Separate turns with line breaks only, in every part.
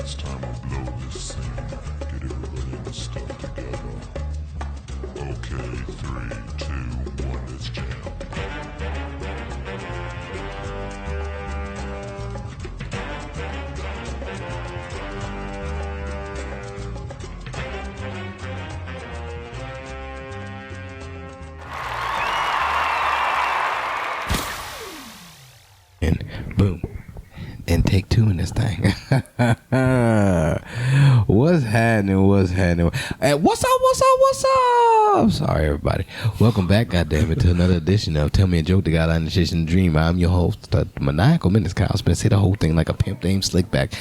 It's time to blow this scene. Get everybody in the stuff together. Okay, 3, 2, 1, let's jam.
And boom. And take two in this thing. What's happening? What's happening? Hey, what's up? What's up? What's up? Sorry, everybody. Welcome back, goddammit, to another edition of Tell Me a Joke that got on the Shit Dream. I'm your host, the Maniacal Menace. I'll say the whole thing like a pimp named Slickback.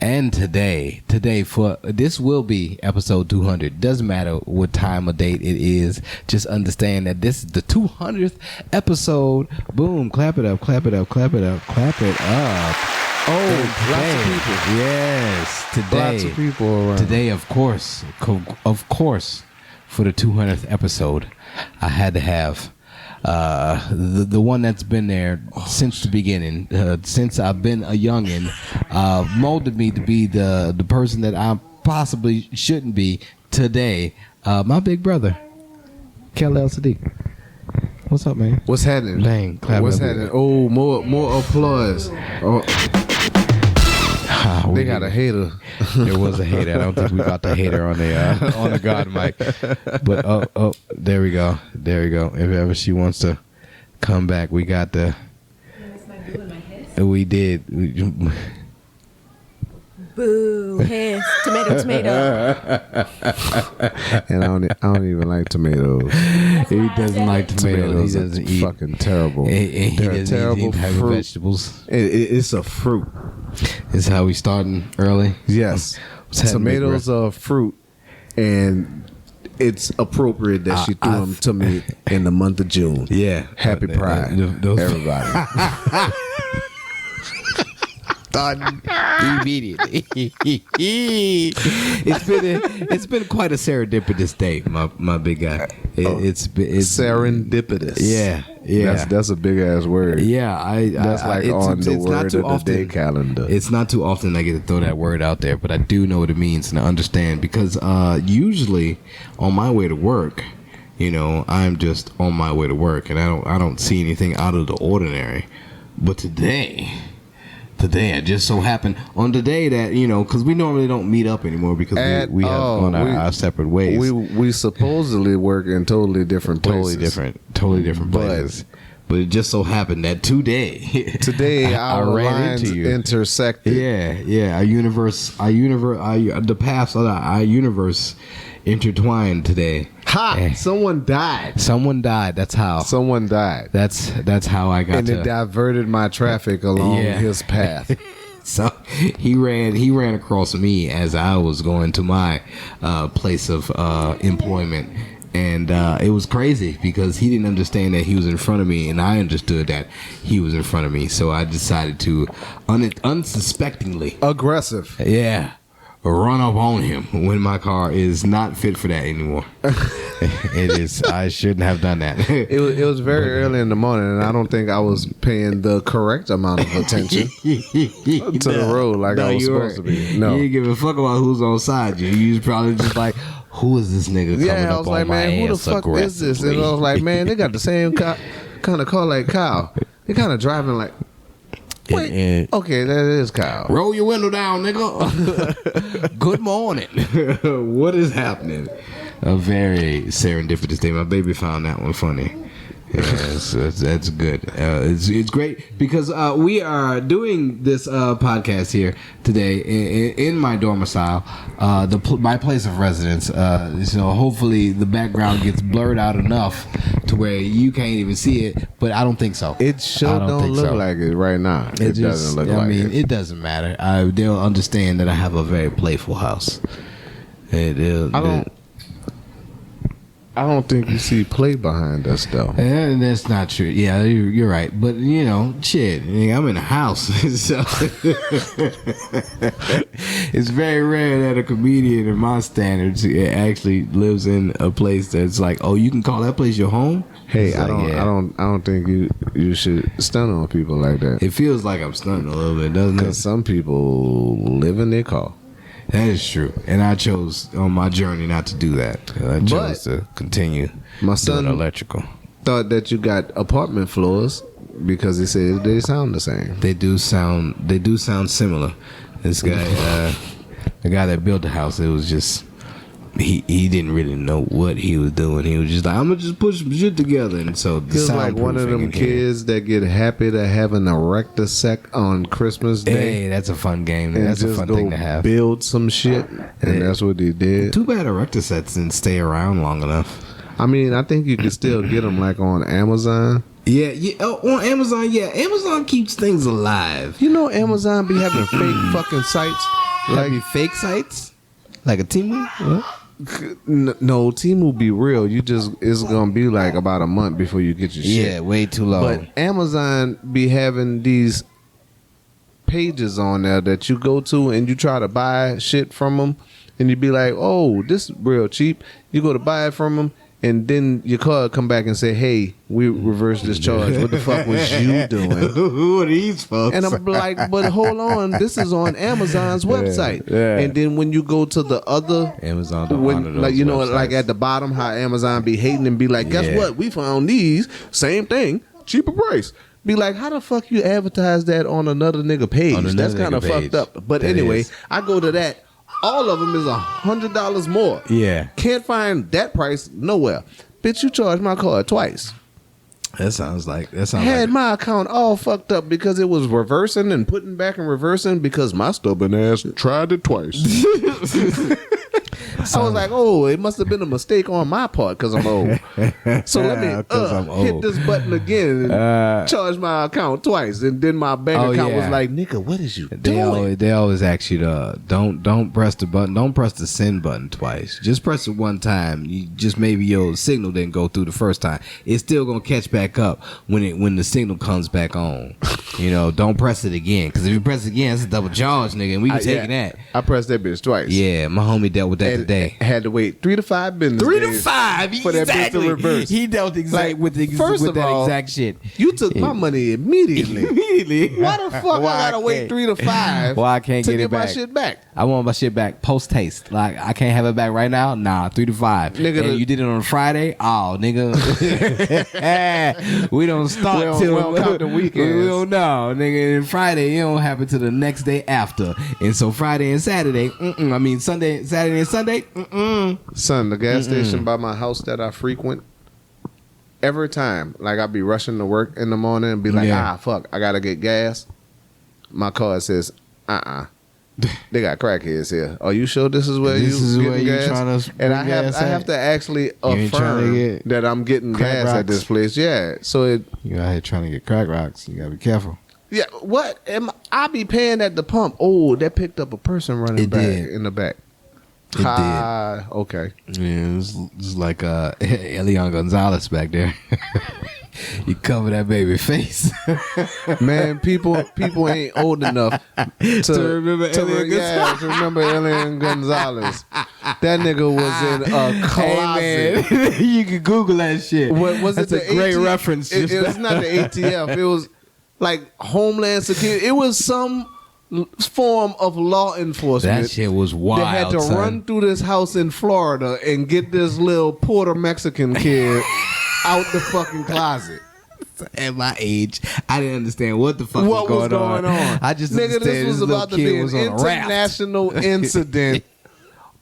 And today, for this will be episode 200. Doesn't matter what time or date it is. Just understand that this is the 200th episode. Boom! Clap it up! Clap it up! Clap it up! Clap it up! Oh,
lots of people.
Yes, today.
Lots of people around.
Today, of course, for the 200th episode, I had to have the one that's been there since the beginning, since I've been a youngin', molded me to be the person that I possibly shouldn't be today. My big brother, Kellel Saddiq. What's up, man?
What's happening?
Dang, clap
What's
it up.
happening? Oh, more applause. Oh, they got a hater.
There was a hater. I don't think we got the hater on the God mic. But oh, there we go. If ever she wants to come back, we got the. We did.
Boo, hiss, tomato.
And I don't even like tomatoes.
He doesn't like tomatoes. He doesn't eat.
Fucking terrible.
He
They're
doesn't
terrible
eat any type of
fruit.
vegetables.
It's a fruit.
This is how we starting early.
Yes.
What's happening,
Tomatoes are a fruit, and it's appropriate that she threw them to me in the month of June.
Yeah.
Happy Pride, everybody.
Immediately. It's been quite a serendipitous day, my big guy. It's
Serendipitous.
Yeah.
That's a big ass word.
Yeah,
That's like on the word of the day calendar.
It's not too often I get to throw that word out there, but I do know what it means and I understand because usually on my way to work, I'm just on my way to work and I don't see anything out of the ordinary. But today I just so happened on the day that because we normally don't meet up anymore because we have gone our separate ways.
We supposedly work in totally different places.
Totally different places. But it just so happened that today
our lines intersected.
Yeah. The paths of our universe intertwined today.
Ha! Someone died.
That's how.
Someone died.
That's how I got
and it diverted my traffic along his path.
So he ran across me as I was going to my place of employment. And it was crazy because he didn't understand that he was in front of me, and I understood that he was in front of me. So I decided to unsuspectingly
aggressive.
Yeah. Run up on him when my car is not fit for that anymore. It is. I shouldn't have done that.
It was very early in the morning, and I don't think I was paying the correct amount of attention to the road like I was supposed to be. No,
you didn't give a fuck about who's on side you. You was probably just like, who is this nigga coming
I
up
was
on
like,
my
man, who the
ass
fuck is this? And I was like, man, they got the same kind of car like Kyle. They kind of driving like. Wait, okay, that is Kyle.
Roll your window down, nigga. Good morning. What is happening? A very serendipitous day. My baby found that one funny. Yes, that's good. It's great because we are doing this podcast here today in my domicile, my place of residence. So hopefully the background gets blurred out enough to where you can't even see it. But I don't think so.
It sure don't look like it right now. It doesn't look like it.
It doesn't matter. They'll understand that I have a very playful house.
I don't think you see play behind us though.
That's not true. Yeah, you're right. But shit, I'm in a house, so it's very rare that a comedian in my standards actually lives in a place that's like, oh, you can call that place your home.
Hey, I don't think you should stun on people like that.
It feels like I'm stunting a little bit, doesn't it?
Because some people live in their car.
That is true, and I chose on my journey not to do that. I chose to continue.
My son
doing electrical.
thought that you got apartment floors because he said they sound the same.
They do sound similar. This guy, the guy that built the house, it was just he didn't really know what he was doing. He was just like, I'm gonna just put some shit together, and so the
It's like one of them kids that get happy to have an erector sec on Christmas Day.
Hey, that's a fun game.
And
That's a
just
fun
go
thing to have.
build some shit, and that's what he did.
Too bad erector sets didn't stay around long enough.
I mean, I think you can still get them like on Amazon.
Yeah. Oh, on Amazon, yeah. Amazon keeps things alive.
You know, Amazon be having fake fucking sites.
Like fake sites? Like a Temu? What?
No, Temu be real. It's gonna be like about a month before you get your shit.
Yeah, way too long.
But Amazon be having these pages on there that you go to and you try to buy shit from them, and you be like, "Oh, this is real cheap." You go to buy it from them, and then your car come back and say, "Hey, we reversed this charge. What the fuck was you doing?"
Who are these folks?
And I'm like, "But hold on, this is on Amazon's website."
Yeah.
And then when you go to the other
Amazon don't honor those
like
websites.
like at the bottom, how Amazon be hating and be like, "Guess
Yeah.
what? We found these same thing, cheaper price." Be like, how the fuck you advertise that on another nigga page?
On another
That's kind of
nigga page.
fucked up. But
That
anyway,
is.
I go to that. All of them is $100 more.
Yeah.
Can't find that price nowhere. Bitch, you charged my card twice.
That sounds like
Had my account all fucked up because it was reversing and putting back and reversing because my stubborn ass tried it twice. I was like, oh, it must have been a mistake on my part because I'm old. So let me
'Cause I'm
hit
old.
this button again and charge my account twice. And then my bank account was
yeah.
like, nigga, what is you doing?
They always ask you to don't press the button. Don't press the send button twice. Just press it one time. You just maybe your signal didn't go through the first time. It's still gonna catch back up when the signal comes back on. You know, don't press it again because if you press it again, it's a double charge, nigga, and we be taking that.
I pressed that bitch twice.
Yeah, my homie dealt with that
And
today.
had to wait 3 to 5 business
3 to
days
5
for that bitch to reverse.
He dealt
Like,
with
first
with
of
that
all,
exact shit.
You took my money immediately.
Immediately.
Why the fuck
Why
I gotta wait
can't-
3 to 5?
Why I can't
to
get it
my
back?
shit back?
I want my shit back post haste. Like I can't have it back right now. Nah, 3 to 5.
Nigga,
and you did it on a Friday. Oh, nigga, we don't start
We don't-
till
we don't count the weekends.
We don't know, nigga. And Friday, it don't happen till the next day after. And so Friday and Saturday, I mean Sunday, Saturday and Sunday.
Son, the gas station by my house that I frequent, every time, like I be rushing to work in the morning and be like,
Yeah.
fuck, I gotta get gas. My car says, they got crackheads here. Are you sure this is where
This
you
is
getting
where you
gas?
trying to
And
bring
I
gas
have
at?
to actually
ain't trying to
affirm
get
that I'm getting
crack
gas at
rocks?
this place. Yeah. So it
You out here trying to get crack rocks. You gotta be careful.
yeah, what am I be paying at the pump? Oh, that picked up a person running
It
back
did.
in the back.
It did.
Okay.
Yeah, it's like Elian Gonzalez back there. You cover that baby face.
Man, people ain't old enough to
remember Elian Gonzalez.
to remember Elian Gonzalez. That nigga was in a closet.
Hey man, you can Google that shit.
What was
That's
it?
a
The
great
AT
reference.
It was not the ATF. It was like Homeland Security. It was some form of law enforcement.
That shit was wild.
They had to
son.
run through this house in Florida and get this little Puerto Mexican kid out the fucking closet.
At my age, I didn't understand what the fuck
What was going on?
I just
nigga,
understand
this was
little
about to
kid
be an
was on a raft.
international incident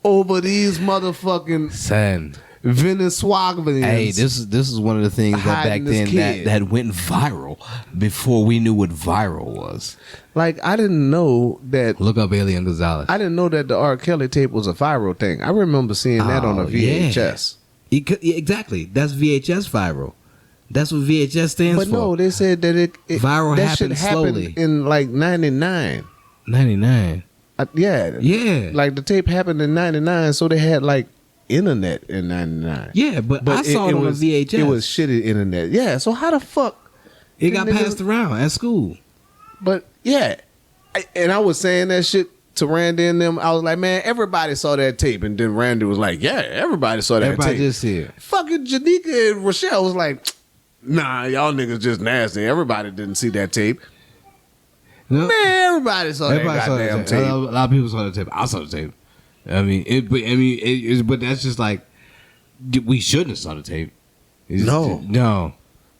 over these motherfucking
Son,
Venezuelans.
hey, this is one of the things that back
Hiding this
then
kid.
that went viral before we knew what viral was.
Like I didn't know that.
Look up Elian Gonzalez.
I didn't know that the R. Kelly tape was a viral thing. I remember seeing that on a
Oh, yeah.
VHS.
Yeah, exactly. That's VHS viral. That's what VHS stands
But
for.
no, they said that it
Viral
that shit
happened
happened
slowly.
in like '99.
99.
Yeah,
Yeah.
Like the tape happened in '99, so they had like internet in '99.
Yeah, but I saw it on
was,
a VHS.
It was shitty internet. Yeah, so how the fuck?
It got
niggas-
passed around at school.
But yeah, and I was saying that shit to Randy and them. I was like, man, everybody saw that tape, and then Randy was like, yeah, everybody saw that
Everybody
tape.
just see it.
Fucking Janika and Rochelle was like, nah, y'all niggas just nasty. Everybody didn't see that tape.
No,
Man, everybody saw
everybody
that
saw
goddamn
the tape.
tape.
A lot of people saw the tape. I saw the tape. I mean, but that's just like we shouldn't have saw the tape. No.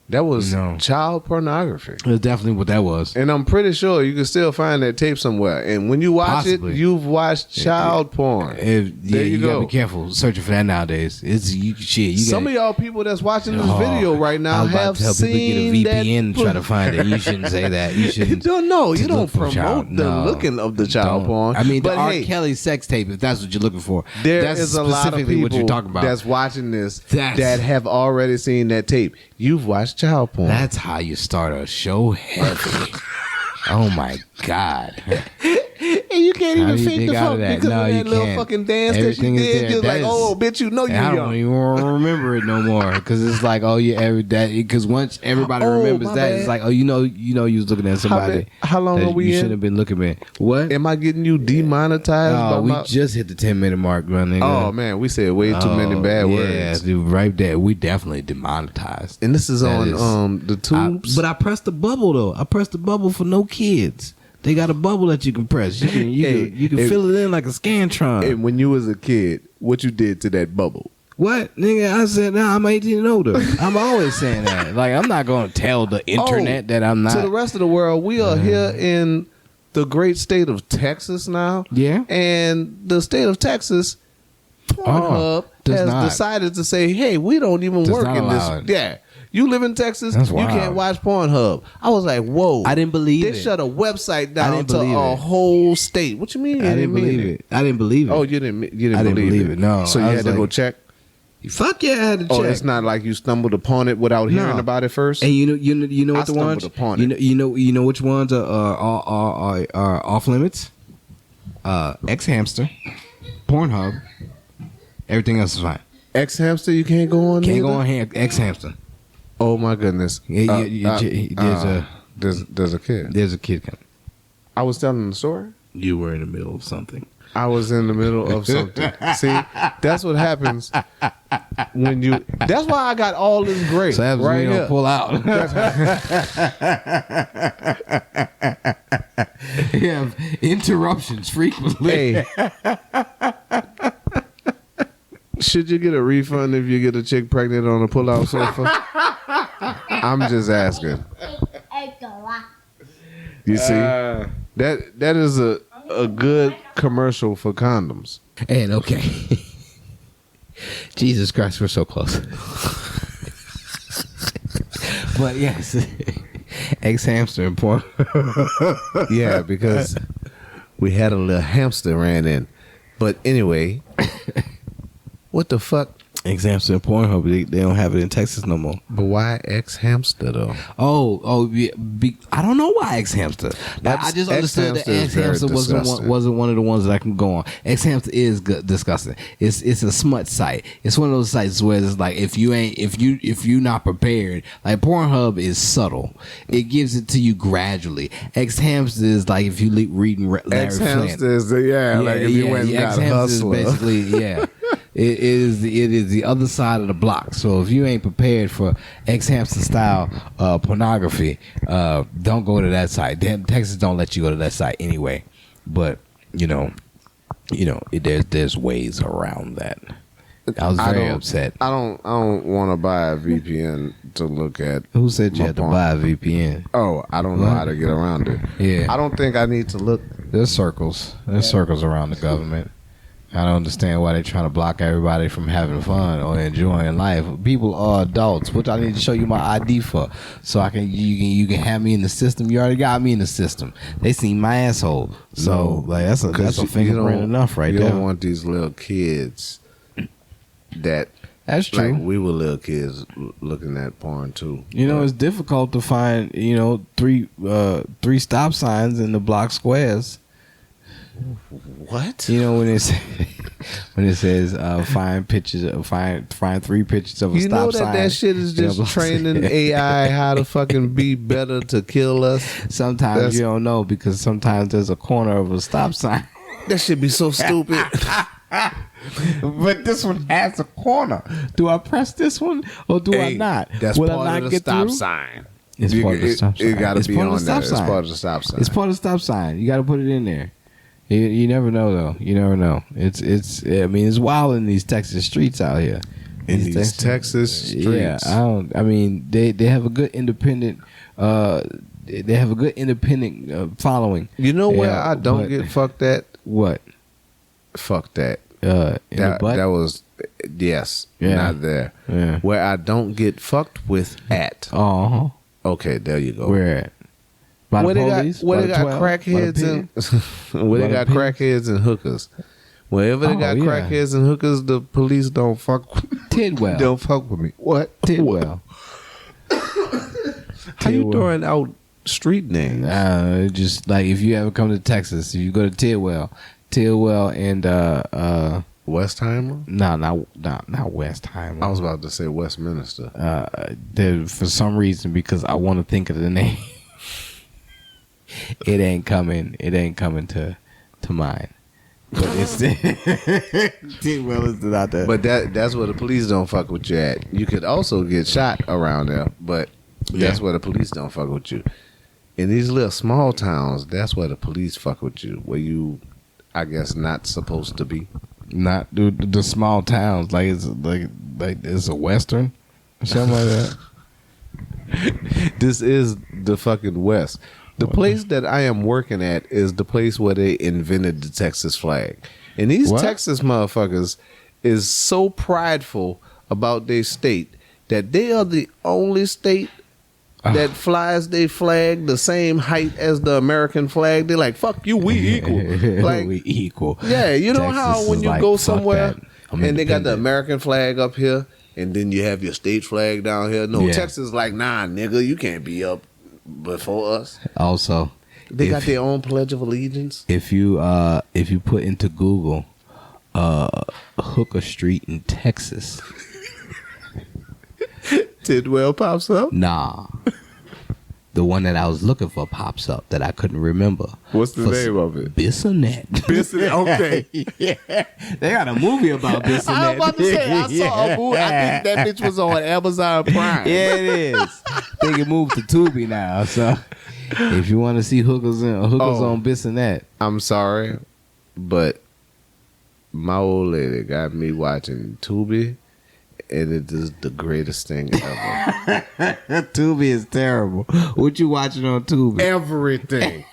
That was
No.
child pornography.
That's definitely what that was.
And I'm pretty sure you can still find that tape somewhere. And when you watch
Possibly.
it, you've watched child porn.
Yeah, you gotta be careful searching for that nowadays. It's shit.
Some of y'all people that's watching this video right
I
now
was about
have
to tell people
seen
to get a VPN and
that.
try to find it. You shouldn't say that. You shouldn't.
No, you
to
don't
look for
promote
child.
the
No.
looking of the child
Don't.
porn.
I mean,
but
the R.
hey,
Kelly sex tape, if that's what you're looking for.
there
that's
is a lot of
specifically
people
what you're talking about.
that's watching this
That's-
that have already seen that tape. You've watched child porn.
That's how you start a show heavy. Oh my God.
And you can't
How
even
do you
fake
dig
the
out
fuck
of that?
because
No,
of
you
that little
can't.
fucking dance
Everything
that
is
she did.
there.
You're
That
like,
is-
oh, bitch, you know you
I don't
young.
even remember it no more because it's like, oh yeah, because once everybody
Oh,
remembers
my
that,
bad.
it's like, oh, you know, you was looking at somebody.
How long
that
are we
you
in?
shouldn't have been looking at. What?
Am I getting you demonetized? by
Oh, we
my-
just hit the 10-minute mark, my nigga.
Oh man, we said way too many bad
yeah,
words.
dude, right there. We definitely demonetized.
And this is
That
on
is-
the tubes.
But I pressed the bubble though. I pressed the bubble for no kids. They got a bubble that you can press. You can
Hey,
fill it in like a Scantron.
and when you was a kid, what you did to that bubble?
What, nigga? I said, nah, I'm 18 and older. I'm always saying that. Like, I'm not going to tell the internet that I'm not.
To the rest of the world, we are here in the great state of Texas now.
Yeah.
And the state of Texas, Pornhub
does
has
not.
decided to say, hey, we don't even
Does
work
not
in this.
allow it.
Yeah. You live in Texas,
That's
you
wild.
can't watch Pornhub. I was like, whoa.
I didn't believe
they
it.
shut a website
I
down
didn't
to
believe
a
it.
whole state. What you mean?
I didn't believe it. I didn't believe it.
Oh, you didn't
I didn't
believe
believe it. No.
So you
I
had
was
to go
like-
check?
Fuck yeah, I had to check.
Oh, it's not like you stumbled upon it without hearing about it first?
And you know
I
what the ones?
stumbled upon
You
it.
know, you know which ones are off limits? X-Hamster, Pornhub, everything else is fine.
X-Hamster, you can't go on
Can't
either?
go on X-Hamster.
Oh my goodness. There's a kid.
There's a kid coming.
I was telling the story.
You were in the middle of something.
I was in the middle of something. See, that's what happens when you. That's why I got all this great
So that's
right
when you
here.
don't pull out. You have interruptions frequently.
Hey, should you get a refund if you get a chick pregnant on a pull-out sofa? I'm just asking. You see, that is a good commercial for condoms.
And okay. Jesus Christ, we're so close. But yes, X-Hamster and porn.
Yeah, because we had a little hamster ran in. But anyway, what the fuck?
X-Hamster and Pornhub, they don't have it in Texas no more.
But why X-Hamster though?
Yeah, I don't know why X-Hamster. I just understood that
X-Hamster is very
X-Hamster
disgusting.
wasn't one of the ones that I can go on. X-Hamster is disgusting. It's a smut site. It's one of those sites where it's like if you're not prepared, like Pornhub is subtle. It gives it to you gradually. X-Hamster is like if you reading Larry Flint.
X-Hamster is like if you went and got
X-Hamster is
Hustler.
basically It is the other side of the block. So if you ain't prepared for X-Hamster style pornography, don't go to that site. Texas don't let you go to that site anyway. But there's ways around that. I was very upset.
I don't want to buy a VPN to look at.
Who said you
my
had to
porn.
buy a VPN?
Oh, I don't know how to get around it.
Yeah.
I don't think I need to look.
There's circles. There's circles around the government. I don't understand why they're trying to block everybody from having fun or enjoying life. People are adults, which I need to show you my ID for, so you can have me in the system. You already got me in the system. They seen my asshole, so that's a fingerprint enough right
you
there.
You don't want these little kids that.
That's true.
Like we were little kids looking at porn too.
It's difficult to find three stop signs in the block squares.
What?
When it says find pictures, find 3 pictures of a stop sign.
That shit is just training AI how to fucking be better to kill us.
Sometimes you don't know because sometimes there's a corner of a stop sign.
That should be so stupid.
But this one has a corner. Do I press this one or do I not?
That's
Will
part
I not
of the
get
stop
through?
sign.
It's part of the stop sign.
It got to
It's
be
part of
on
the
there.
stop
It's
sign.
part of the stop sign.
It's part of the stop sign. You got to put it in there. You never know though. You never know. It's. I mean, it's wild in these Texas streets out here.
In these Texas streets.
Yeah, I mean, they have a good independent. They have a good independent following.
You know where I don't get fucked at?
What?
Fuck that.
In the butt?
That was not there.
Yeah.
Where I don't get fucked with at.
Oh.
Okay, there you go.
Where at? By
Where
the
they
police?
got
By the 12?
crackheads and where they got crackheads and hookers. Wherever they got crackheads and hookers, the police don't fuck with
Tidwell.
Don't fuck with me. What?
Tidwell.
How you throwing out street names?
Just like if you ever come to Texas, you go to Tidwell and
Westheimer?
No, not Westheimer.
I was about to say Westminster.
For some reason, because I want to think of the name, it ain't coming to mind. But it's Tidwell is not there.
But that's where the police don't fuck with you at. You could also get shot around there, but that's where the police don't fuck with you. In these little small towns, that's where the police fuck with you, where you, I guess, not supposed to be.
Not the small towns, like it's like it's a western or something like that.
This is the fucking West. The place that I am working at is the place where they invented the Texas flag. And these Texas motherfuckers is so prideful about their state that they are the only state that flies their flag the same height as the American flag. They're like, fuck you, we equal. Like,
we equal.
Yeah, you know
Texas
how when
is
you
like,
go
fuck
somewhere
that. I'm
and they got the
independent.
American flag up here and then you have your state flag down here. No,
Yeah.
Texas like, nah, nigga, you can't be up before us.
Also,
They got their own Pledge of Allegiance.
if you put into Google Hooker Street in Texas,
Tidwell pops up.
nah, the one that I was looking for pops up that I couldn't remember.
What's the name of it?
Bissonnette.
Okay.
Yeah, they got a movie about Bissonnette.
I was about to say, I saw a movie. I think that bitch was on Amazon Prime.
Yeah, it is. They can move to Tubi now. So if you want to see hookers on Bissonnette,
I'm sorry, but my old lady got me watching Tubi, and it is the greatest thing ever.
Tubi is terrible. What you watching on Tubi?
Everything.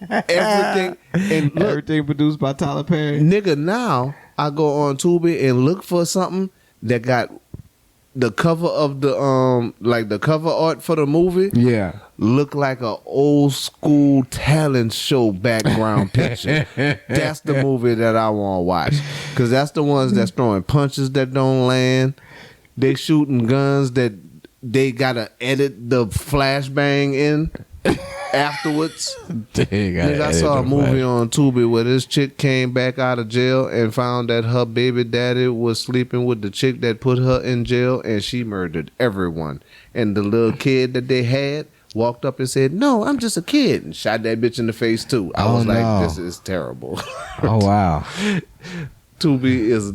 Everything. And look,
Everything produced by Tyler Perry.
nigga, now I go on Tubi and look for something that got the cover of the like the cover art for the movie
Yeah.
look like a old school talent show background picture. That's the movie that I want to watch, because that's the ones that's throwing punches that don't land. They shooting guns that they gotta edit the flashbang in afterwards. Nigga, I saw a movie on Tubi where this chick came back out of jail and found that her baby daddy was sleeping with the chick that put her in jail, and she murdered everyone. And the little kid that they had walked up and said, "No, I'm just a kid," and shot that bitch in the face too. I was like, this is terrible.
Oh wow.
Tubi is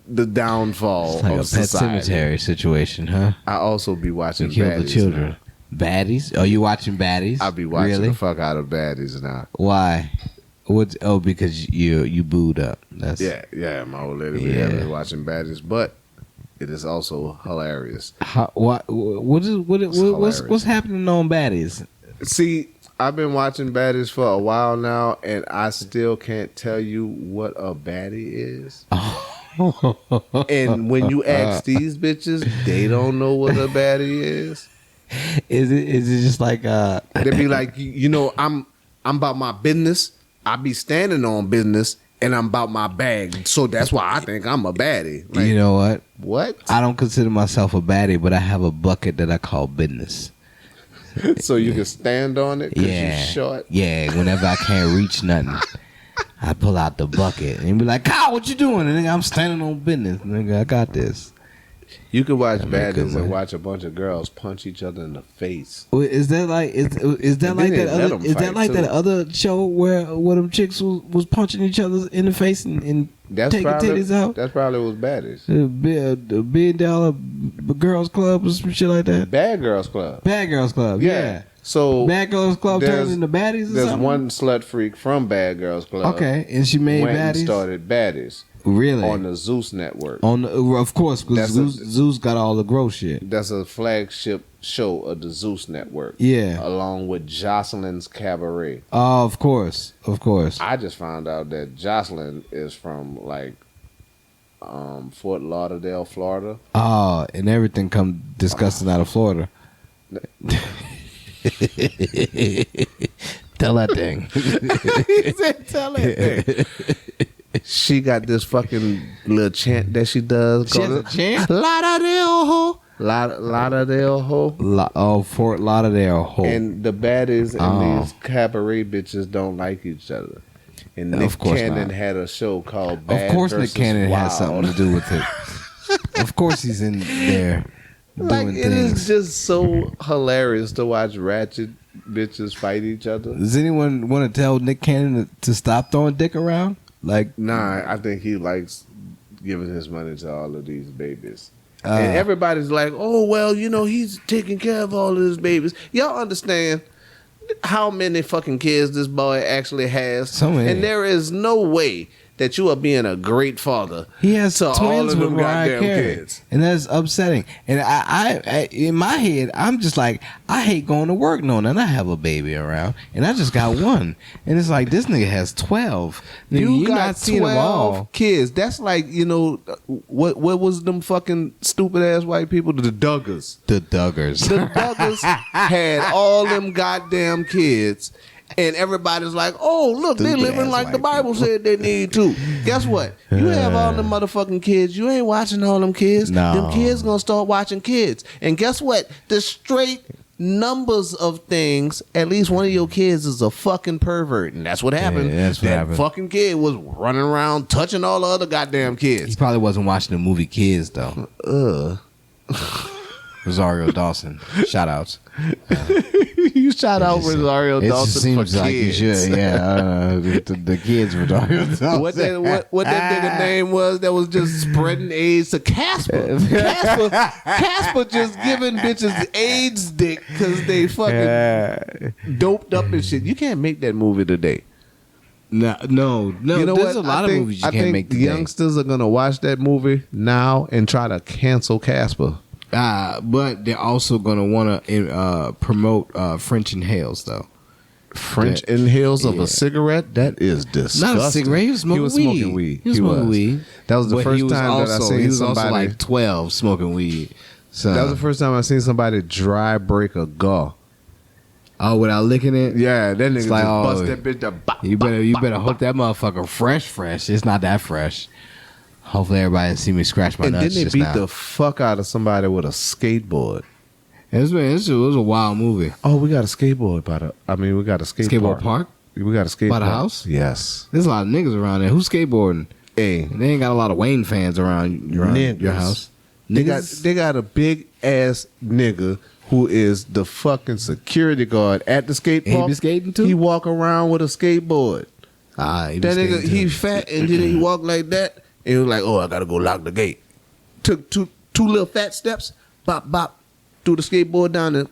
the downfall
It's like
of
a Pet
society.
Cemetery situation, huh?
I also be watching
You kill
Baddies
the children.
now.
Baddies? Are you watching Baddies?
I be watching
Really?
the fuck out of Baddies now.
Why? What? Oh, because you booed up. That's
Yeah, my old lady be
Yeah.
having me watching Baddies, but it is also hilarious.
What's
hilarious.
happening on Baddies?
See, I've been watching Baddies for a while now, and I still can't tell you what a baddie is. And when you ask these bitches, they don't know what a baddie is.
Is it just like
They be like, you know, I'm about my business. I be standing on business, and I'm about my bag. So that's why I think I'm a baddie. Like,
you know what?
what?
I don't consider myself a baddie, but I have a bucket that I call business.
So you can stand on it because
Yeah,
you're short.
yeah. Whenever I can't reach nothing, I pull out the bucket and be like, "Kyle, what you doing?" And nigga, I'm standing on business. Nigga, I got this.
You could watch
That'd be a good
Baddies
one.
and watch a bunch of girls punch each other in the face.
Wait, is that like is that
And
like
then
that
they let
other
'em
is that
fight,
like
too.
that other show where them chicks was punching each other in the face and taking titties out?
That's probably was Baddies.
The $1 billion girls club or some shit like that.
Bad Girls Club.
Bad Girls Club. Yeah.
So
Bad Girls Club turned into baddies or
There's
something?
one slut freak from Bad Girls Club.
Okay, and she made
went and
baddies?
started baddies
Really?
on the Zeus network.
Of course, because Zeus got all the gross shit.
That's a flagship show of the Zeus network.
Yeah.
Along with Jocelyn's Cabaret.
Oh, of course.
I just found out that Jocelyn is from like Fort Lauderdale, Florida.
Oh, and everything come disgusting out of Florida. Tell that thing.
He said, tell that thing. She got this fucking little chant that she does.
She has a chant?
Lauderdale ho. Lauderdale ho.
Fort Lauderdale ho.
And the baddies and these cabaret bitches don't like each other. And Nick Cannon had a show called Bad
Of course Nick
versus
Cannon
Wild.
has something to do with it. Of course he's in there
Like,
doing
it
things.
is just so hilarious to watch ratchet bitches fight each other.
Does anyone want to tell Nick Cannon to stop throwing dick around? Like,
Nah, I think he likes giving his money to all of these babies. And everybody's like, oh, well, you know, he's taking care of all of his babies. Y'all understand how many fucking kids this boy actually has?
So many.
And there is no way that you are being a great father.
he has
to all
twins
of
with
them
Mariah
goddamn
Carey,
kids.
and that's upsetting. And I, in my head, I'm just like, I hate going to work knowing that I have a baby around, and I just got one, and it's like this nigga has 12. Nigga,
You got
not seeing them all.
12 kids. That's like, you know, what was them fucking stupid ass white people? The Duggars.
The Duggars.
The Duggars had all them goddamn kids. And everybody's like, oh, look, they living like the Bible said they need to. Guess what? You have all them motherfucking kids. You ain't watching all them kids.
No.
Them kids gonna start watching kids. And guess what? The straight numbers of things, at least one of your kids is a fucking pervert. And that's what happened.
Yeah, that's what
that
happened.
fucking kid was running around touching all the other goddamn
He
kids.
probably wasn't watching the movie Kids though. Rosario Dawson. Shout outs.
You shout out Rosario
It
Dawson
just seems
for
like
kids.
you should. Yeah, the kids Rosario Dawson.
What that nigga name was that was just spreading AIDS to Casper. Casper just giving bitches AIDS dick because they fucking doped up and shit. You can't make that movie today.
No.
You know
There's
what?
a lot of movies you can't make
the
today.
youngsters are gonna watch that movie now and try to cancel Casper.
But they're also going to want to promote French inhales, though.
French inhales of a cigarette? That is disgusting.
Not a cigarette. He was smoking weed.
smoking weed.
He was smoking weed.
That was the first time that I seen
He was
somebody.
also like 12 smoking weed. So,
that was the first time I seen somebody dry break a gaw.
oh, without licking it?
Yeah, that nigga
It's like,
just bust
oh,
that bitch.
You better hope that motherfucker fresh. It's not that fresh. Hopefully everybody didn't see me scratch my
And
nuts
then they
just
beat
now.
the fuck out of somebody with a skateboard.
It was a wild movie.
Oh, we got a skateboard we got a
Skateboard park?
We got a skateboard
By the house?
Yes.
There's a lot of niggas around there. Who's skateboarding?
Hey,
They ain't got a lot of Wayne fans around your
Niggas.
house.
they
Niggas?
got a big ass nigga who is the fucking security guard at the skate
He
park.
be skating too?
He walk around with a skateboard.
He
That
be
nigga,
skating
he
too.
fat and then he walk like that. And he was like, oh, I gotta go lock the gate. Took two little fat steps, bop, bop, threw the skateboard down and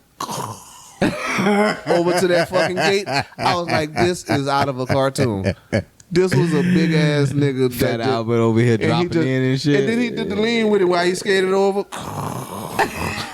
over to that fucking gate. I was like, this is out of a cartoon. This was a big ass nigga.
Fat
that
Albert over here
and he
dropping
just-
in and shit.
And then he did the lean with it while he skated over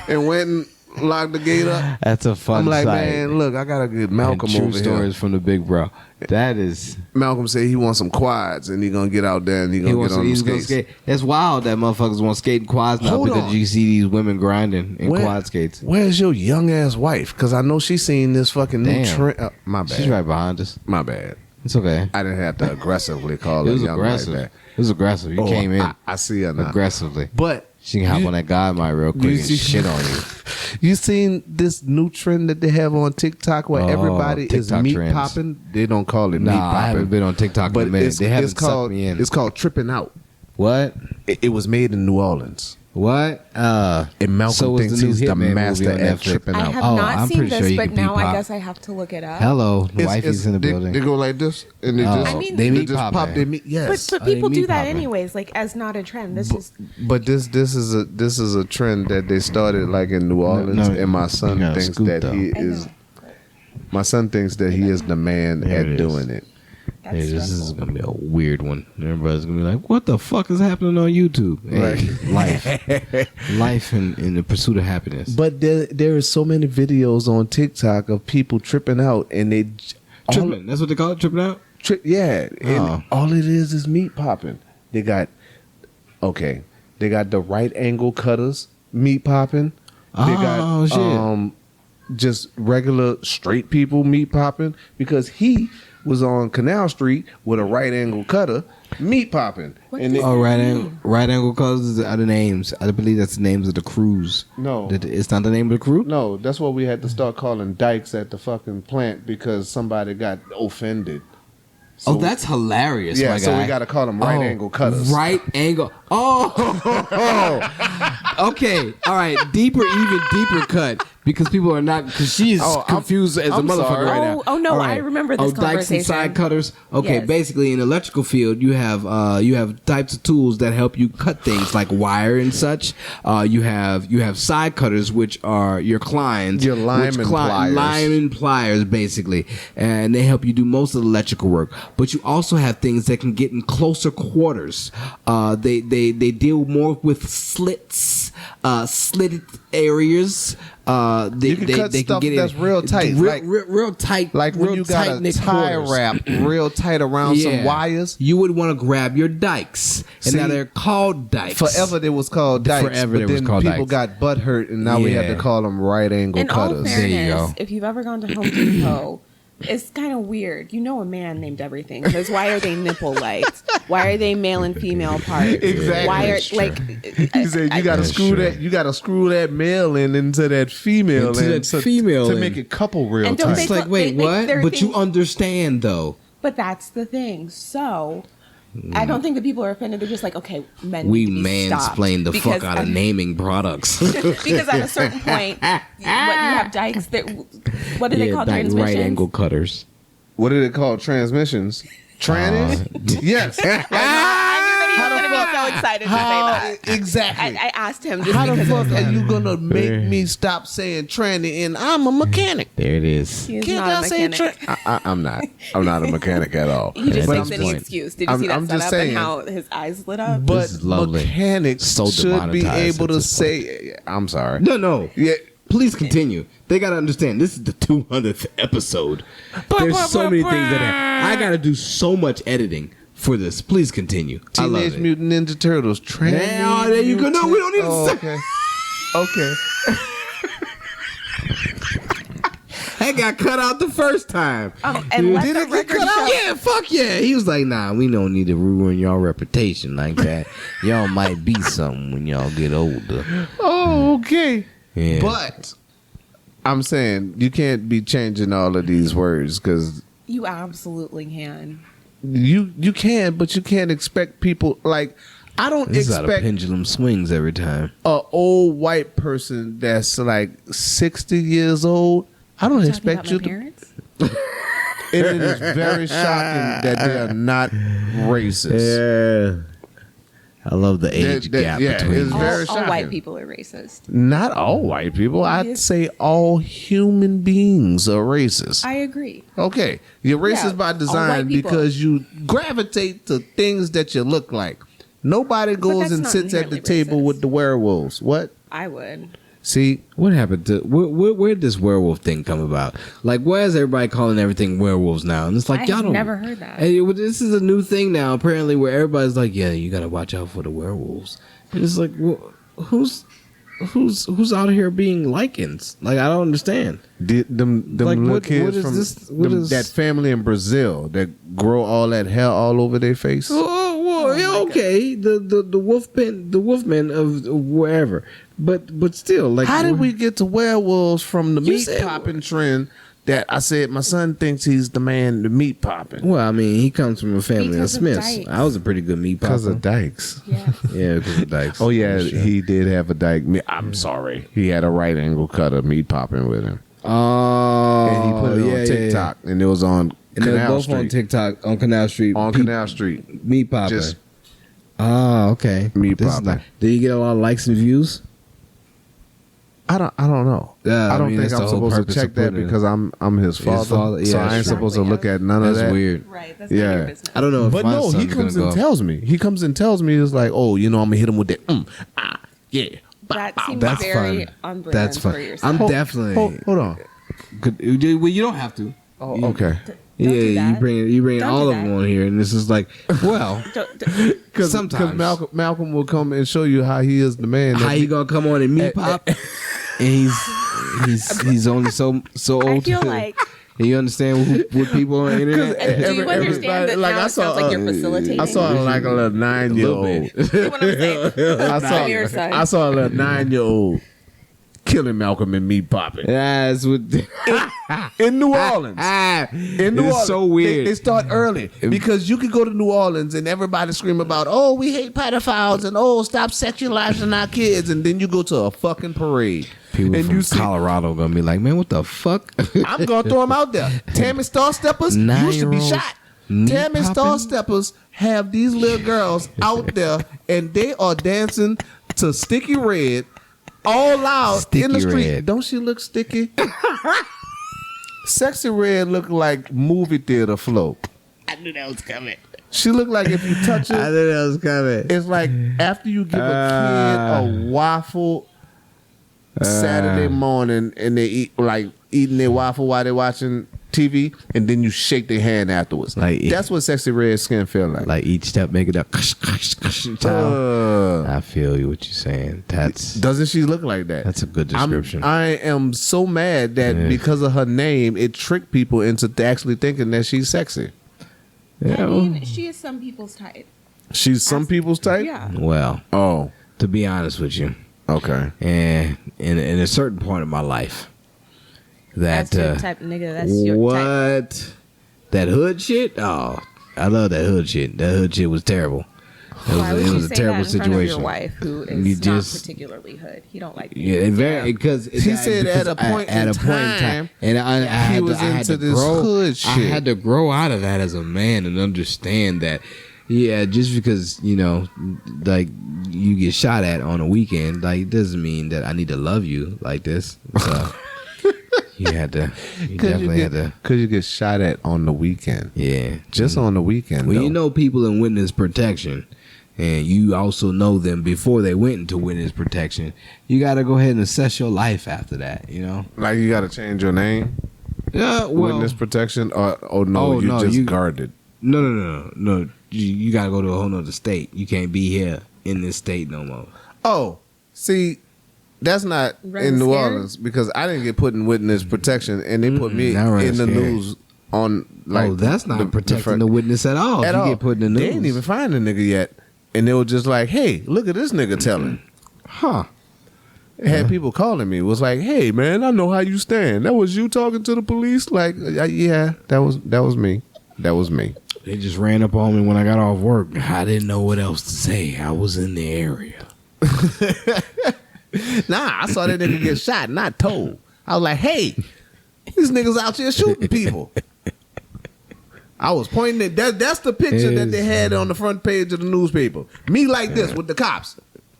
and went and locked the gate up.
That's a fun
I'm like,
sight.
man, look, I gotta get Malcolm
And true
over
stories
here.
from the big bro. That is.
Malcolm said he wants some quads and he gonna get out there and he gonna get on the
he's gonna
skates.
skate. It's wild that motherfuckers want to skate in quads now
Hold
because
on.
you see these women grinding in quad skates.
Where's your young ass wife? Because I know she's seen this fucking new
Damn.
trend. My bad.
She's right behind us.
My bad.
It's okay.
I didn't have to aggressively call
It
her
was
young
aggressive.
like
It was aggressive. You
that.
came in
I see her now.
aggressively.
But
She can hop on that guy mic real quick and
see-
shit on you.
you seen this new trend that they have on TikTok where
Oh,
everybody is
TikTok
meat
trends.
popping? They don't call it meat
Nah, I haven't
popping.
been on TikTok in a minute. They haven't sucked me in.
It's called tripping out.
What?
It was made in New Orleans.
What?
And Malcolm
so was
thinks
the new
he's the
Hitman movie
master
on
at
Netflix.
tripping
I
out.
have
Oh,
not
I'm
seen
pretty sure
this,
you
but
can
now I
pop.
guess I have to look it up.
Hello, the wifey's in the
they,
building.
They go like this, and they
Oh,
just
I mean-
they
they
meat
just
popping.
pop their meat. Yes,
But
Oh, they
people
meat
do that
popping.
anyways, like as not a trend. This is
But this is a trend that they started like in New Orleans,
no,
and my
you
son
gotta
thinks
scoop,
that
though.
he
I
is
know, but
My son thinks that he is the man
There
at
it is.
doing it.
That's
Hey, this is
stressful.
gonna be a weird one. Everybody's gonna be like, "What the fuck is happening on YouTube?" Hey, life, in the pursuit of happiness.
But there is so many videos on TikTok of people tripping out, and they
Tripping. That's what they call it, tripping out.
yeah, and
Oh.
all it is meat popping. They got the right angle cutters meat popping. They
Oh, shit.
got just regular straight people meat popping because he was on Canal Street with a right angle cutter meat popping.
What
And
does
it-
Oh,
that
right angle colors are the names. I believe that's the names of the crews.
No.
It's not the name of the crew.
no, that's what we had to start calling dykes at the fucking plant because somebody got offended.
Oh,
So-
that's hilarious.
yeah.
my
So
guy.
we got to call them right angle cutters.
Right angle. Oh, okay. All right. Even deeper cut because people are not because she is
Oh,
confused as a
I'm
motherfucker
sorry.
right now.
Oh, no,
All
I remember this
dikes and
conversation.
side cutters. Okay,
Yes.
basically in the electrical field, you have types of tools that help you cut things like wire and such. You have side cutters, which are your clients,
Your lineman pliers.
lineman pliers, basically, and they help you do most of the electrical work. But you also have things that can get in closer quarters. They deal more with slitted areas.
You can cut stuff that's real tight,
real tight,
Like when
real
you got a
tight-knit
tie
quarters.
wrap real tight around some wires.
You would want to grab your dikes, and now
See,
they're called dikes.
Forever they was called dykes,
Forever
but
they was
then
called
people
dykes.
got butt hurt, and now we have to
Yeah.
call them right angle
In all
cutters.
There you
fairness,
go.
if you've ever gone to Home Depot, it's kind of weird. You know a man named everything. Because why are they nipple lights? Why are they male and female parts?
Exactly.
Why are
That's true.
like?
He said you got to
That's
screw
true.
that. You got to screw that male into that female
Into
end
that
to,
female
to
end.
make it couple real
And don't
tight.
It's like, wait,
they-
what?
there are
But you
things-
understand though.
But that's the thing. So I don't think that people are offended. They're just like, okay, men.
We
need to be stopped.
mansplain the
Because
fuck out of
at-
naming products.
because at a certain point, what you have dikes that. What do they call
like
transmissions?
right angle cutters.
What did it call? Transmissions. Trannies. Yes.
I knew that he was going to be so excited to say that.
Exactly.
I asked him just
How the
because
fuck
of
are
him.
you gonna make me stop saying tranny? And I'm a mechanic.
There it is.
He is
Can't
not
I
a
say
mechanic.
I'm not. I'm not a mechanic at all.
He just
But
makes
I'm
any
just-
excuse. Did you
I'm-
see that
I'm just
setup
saying.
and how his eyes lit up?
But
This is lovely.
mechanics
So
should be
demonetized
able
at
to
this
say. I'm sorry.
No.
Yeah.
Please continue. They gotta understand. This is the 200th episode. There's so many things that I gotta do so much editing for this. Please continue. I love
Teenage
it.
Mutant Ninja Turtles. Tranny.
Yeah, there you go. No, we don't need to
Oh,
say-
okay. Okay.
That got cut out the first time.
And let
Did
the
it get
record
cut out?
show-
Yeah, fuck yeah. He was like, nah, we don't need to ruin y'all reputation like that. Y'all might be something when y'all get older.
Oh, okay.
Yeah.
But I'm saying you can't be changing all of these words because
You absolutely can.
you can, but you can't expect people like I don't
This is how the
expect
pendulum swings every time.
a old white person that's like 60 years old. I don't
Talking
expect
about
you
my
to.
parents?
It is very shocking that they are not racist.
Yeah. I love the age gap
yeah,
between
it's
them.
very
All white
shocking.
people are racist.
Not all white people. I'd
Yes.
say all human beings are racist.
I agree.
Okay, you're racist
Yeah,
by
all white
design
people.
because you gravitate to things that you look like. Nobody goes
that's
and
not
sits at the
inherently
table
racist.
with the werewolves. What?
I would.
See,
What happened to where did this werewolf thing come about? Like, why is everybody calling everything werewolves now? And it's like
I
y'all
have
don't.
never heard that.
Hey, well, this is a new thing now, apparently, where everybody's like, "Yeah, you got to watch out for the werewolves." And it's like, well, who's out here being lichens? Like, I don't understand.
them
Like,
little
what
kids
is
from
this- what is-
that family in Brazil that grow all that hair all over their face.
Oh, well, yeah, okay, the wolfmen of wherever, but still, like,
How did we get to werewolves from the
You
meat
said-
popping trend? That I said my son thinks he's the man, the meat popping.
Well, I mean, he comes from a family of
Because of
Smiths.
dykes.
I was a pretty good meat
Because
popper.
of dykes.
Yeah.
Yeah, because of dykes.
Oh yeah,
For sure.
he did have a dyke. I'm sorry, he had a right angle cutter meat popping with him,
Oh,
and he put it on TikTok, and it was on
And they're
Canal
both
Street.
on TikTok on Canal Street.
On Canal Street,
Meat popper.
Just-
Oh, okay.
Meat
This is
popper.
not- Did you get a lot of likes and views?
I don't know.
Yeah,
I don't think
that's
I'm
the whole
supposed to
purpose
check
of
that
putting it.
because I'm his father.
Yeah,
so I ain't
sure.
supposed to look at none of
That's
that.
weird.
Right. That's
Yeah.
not your business.
I don't know if
But
my
no, he
son's
comes
gonna
and
go.
tells me. He comes and tells me, it's like, oh, I'm gonna hit him with that. Yeah.
That seems
That's
very
fun.
on brand
That's fun.
for yourself.
I'm
Hold-
definitely.
Hold on.
Well, you don't have to.
Oh, okay.
Don't do
You
that.
bring
Don't
all
do
of them
that.
on here, and this is like, well,
Because
sometimes
Malcolm will come and show you how he is the man.
how you gonna come on and meet pop, and he's only so old.
I feel like.
And you understand what people on the internet?
And do you understand that
like,
now
I
it sounds
saw,
like you're facilitating?
I saw like a little 9-year-old.
bit.
You know what I'm saying? I'm your son.
I saw a little 9-year-old killing Malcolm and me popping
That's what.
in New Orleans. In New
It's
Orleans,
so weird.
It start early because you could go to New Orleans and everybody scream about, oh, we hate pedophiles and oh, stop sexualizing our kids, and then you go to a fucking parade
People
and
from
you see.
Colorado gonna be like, man, what the fuck?
I'm gonna throw them out there. Tammy Star Steppers used to be
9-year-olds
shot.
knee
Tammy Star
popping?
Steppers have these little girls out there and they are dancing to Sticky Red all loud in the
Sticky
street.
Red.
Don't she look sticky? Sexy Red look like movie theater flow.
I knew that was coming.
She look like if you touch
I
it,
knew that was coming.
it's like after you give a kid a waffle Saturday morning and they eating their waffle while they're watching TV, and then you shake their hand afterwards.
Like-
That's what Sexy Red skin feel like.
Like each step make it up. I feel you what you're saying.
Doesn't she look like that?
That's a good description.
I am so mad that because of her name, it tricked people into actually thinking that she's sexy.
I mean, she is some people's type.
She's some people's type?
Yeah.
Well,
Oh,
to be honest with you,
okay.
and in a certain point of my life,
That's
that
your type of nigga. That's your type.
what that hood shit. Oh, I love that hood shit. That hood shit was terrible.
Why would
It
you
was a
say
terrible
that in front of
situation.
your wife, who
You
is
just-
not particularly hood? He don't like.
Yeah, it very because
He said
because
at a point in time,
and I had
he
to-
was
I had
into
to
this
grow,
hood
I
shit.
had to grow out of that as a man and understand that. Yeah, just because like you get shot at on a weekend, like it doesn't mean that I need to love you like this. So you definitely had to.
Because you get shot at on the weekend.
Yeah,
Just on the weekend.
well,
though.
you know people in witness protection, and you also know them before they went into witness protection. You got to go ahead and assess your life after that.
Like you got to change your name?
Yeah, well,
Witness protection? Or no,
Oh,
you
no,
just
you-
guarded.
No. You got to go to a whole nother state. You can't be here in this state no more.
Oh, see, that's not
Running
in New
scared?
Orleans because I didn't get put in witness protection and they put me
not running
in the
scared.
news on like.
Oh, that's not
the
protecting
front-
the witness at all.
at
If you
all.
get put in the news.
They didn't even find the nigga yet, and they were just like, "Hey, look at this nigga telling."
Huh.
It had people calling me. Was like, "Hey, man, I know how you stand. That was you talking to the police." Like, yeah, that was me. That was me.
They just ran up on me when I got off work. I didn't know what else to say. I was in the area.
Nah, I saw that nigga get shot, not told. I was like, "Hey, these niggas out here shooting people." I was pointing at that. That's the picture that they had on the front page of the newspaper. Me like this with the cops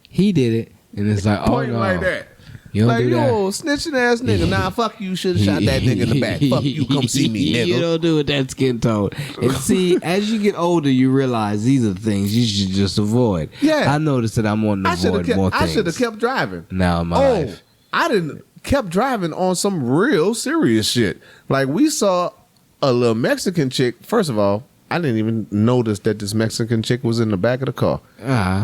He did it, and it's like, oh
pointing
no,
like that.
you don't
Like,
do
you
that.
old snitching ass nigga. Nah, fuck you. Should have shot that nigga in the back. Fuck you. Come see me, nigga.
You don't do what that skin tone. And see, as you get older, you realize these are things you should just avoid.
Yeah.
I noticed that I'm wanting to
I should
avoid
have
more
kept. I
things.
should have kept driving.
now in my
Oh,
life.
I didn't kept driving on some real serious shit. Like we saw a little Mexican chick. First of all, I didn't even notice that this Mexican chick was in the back of the car.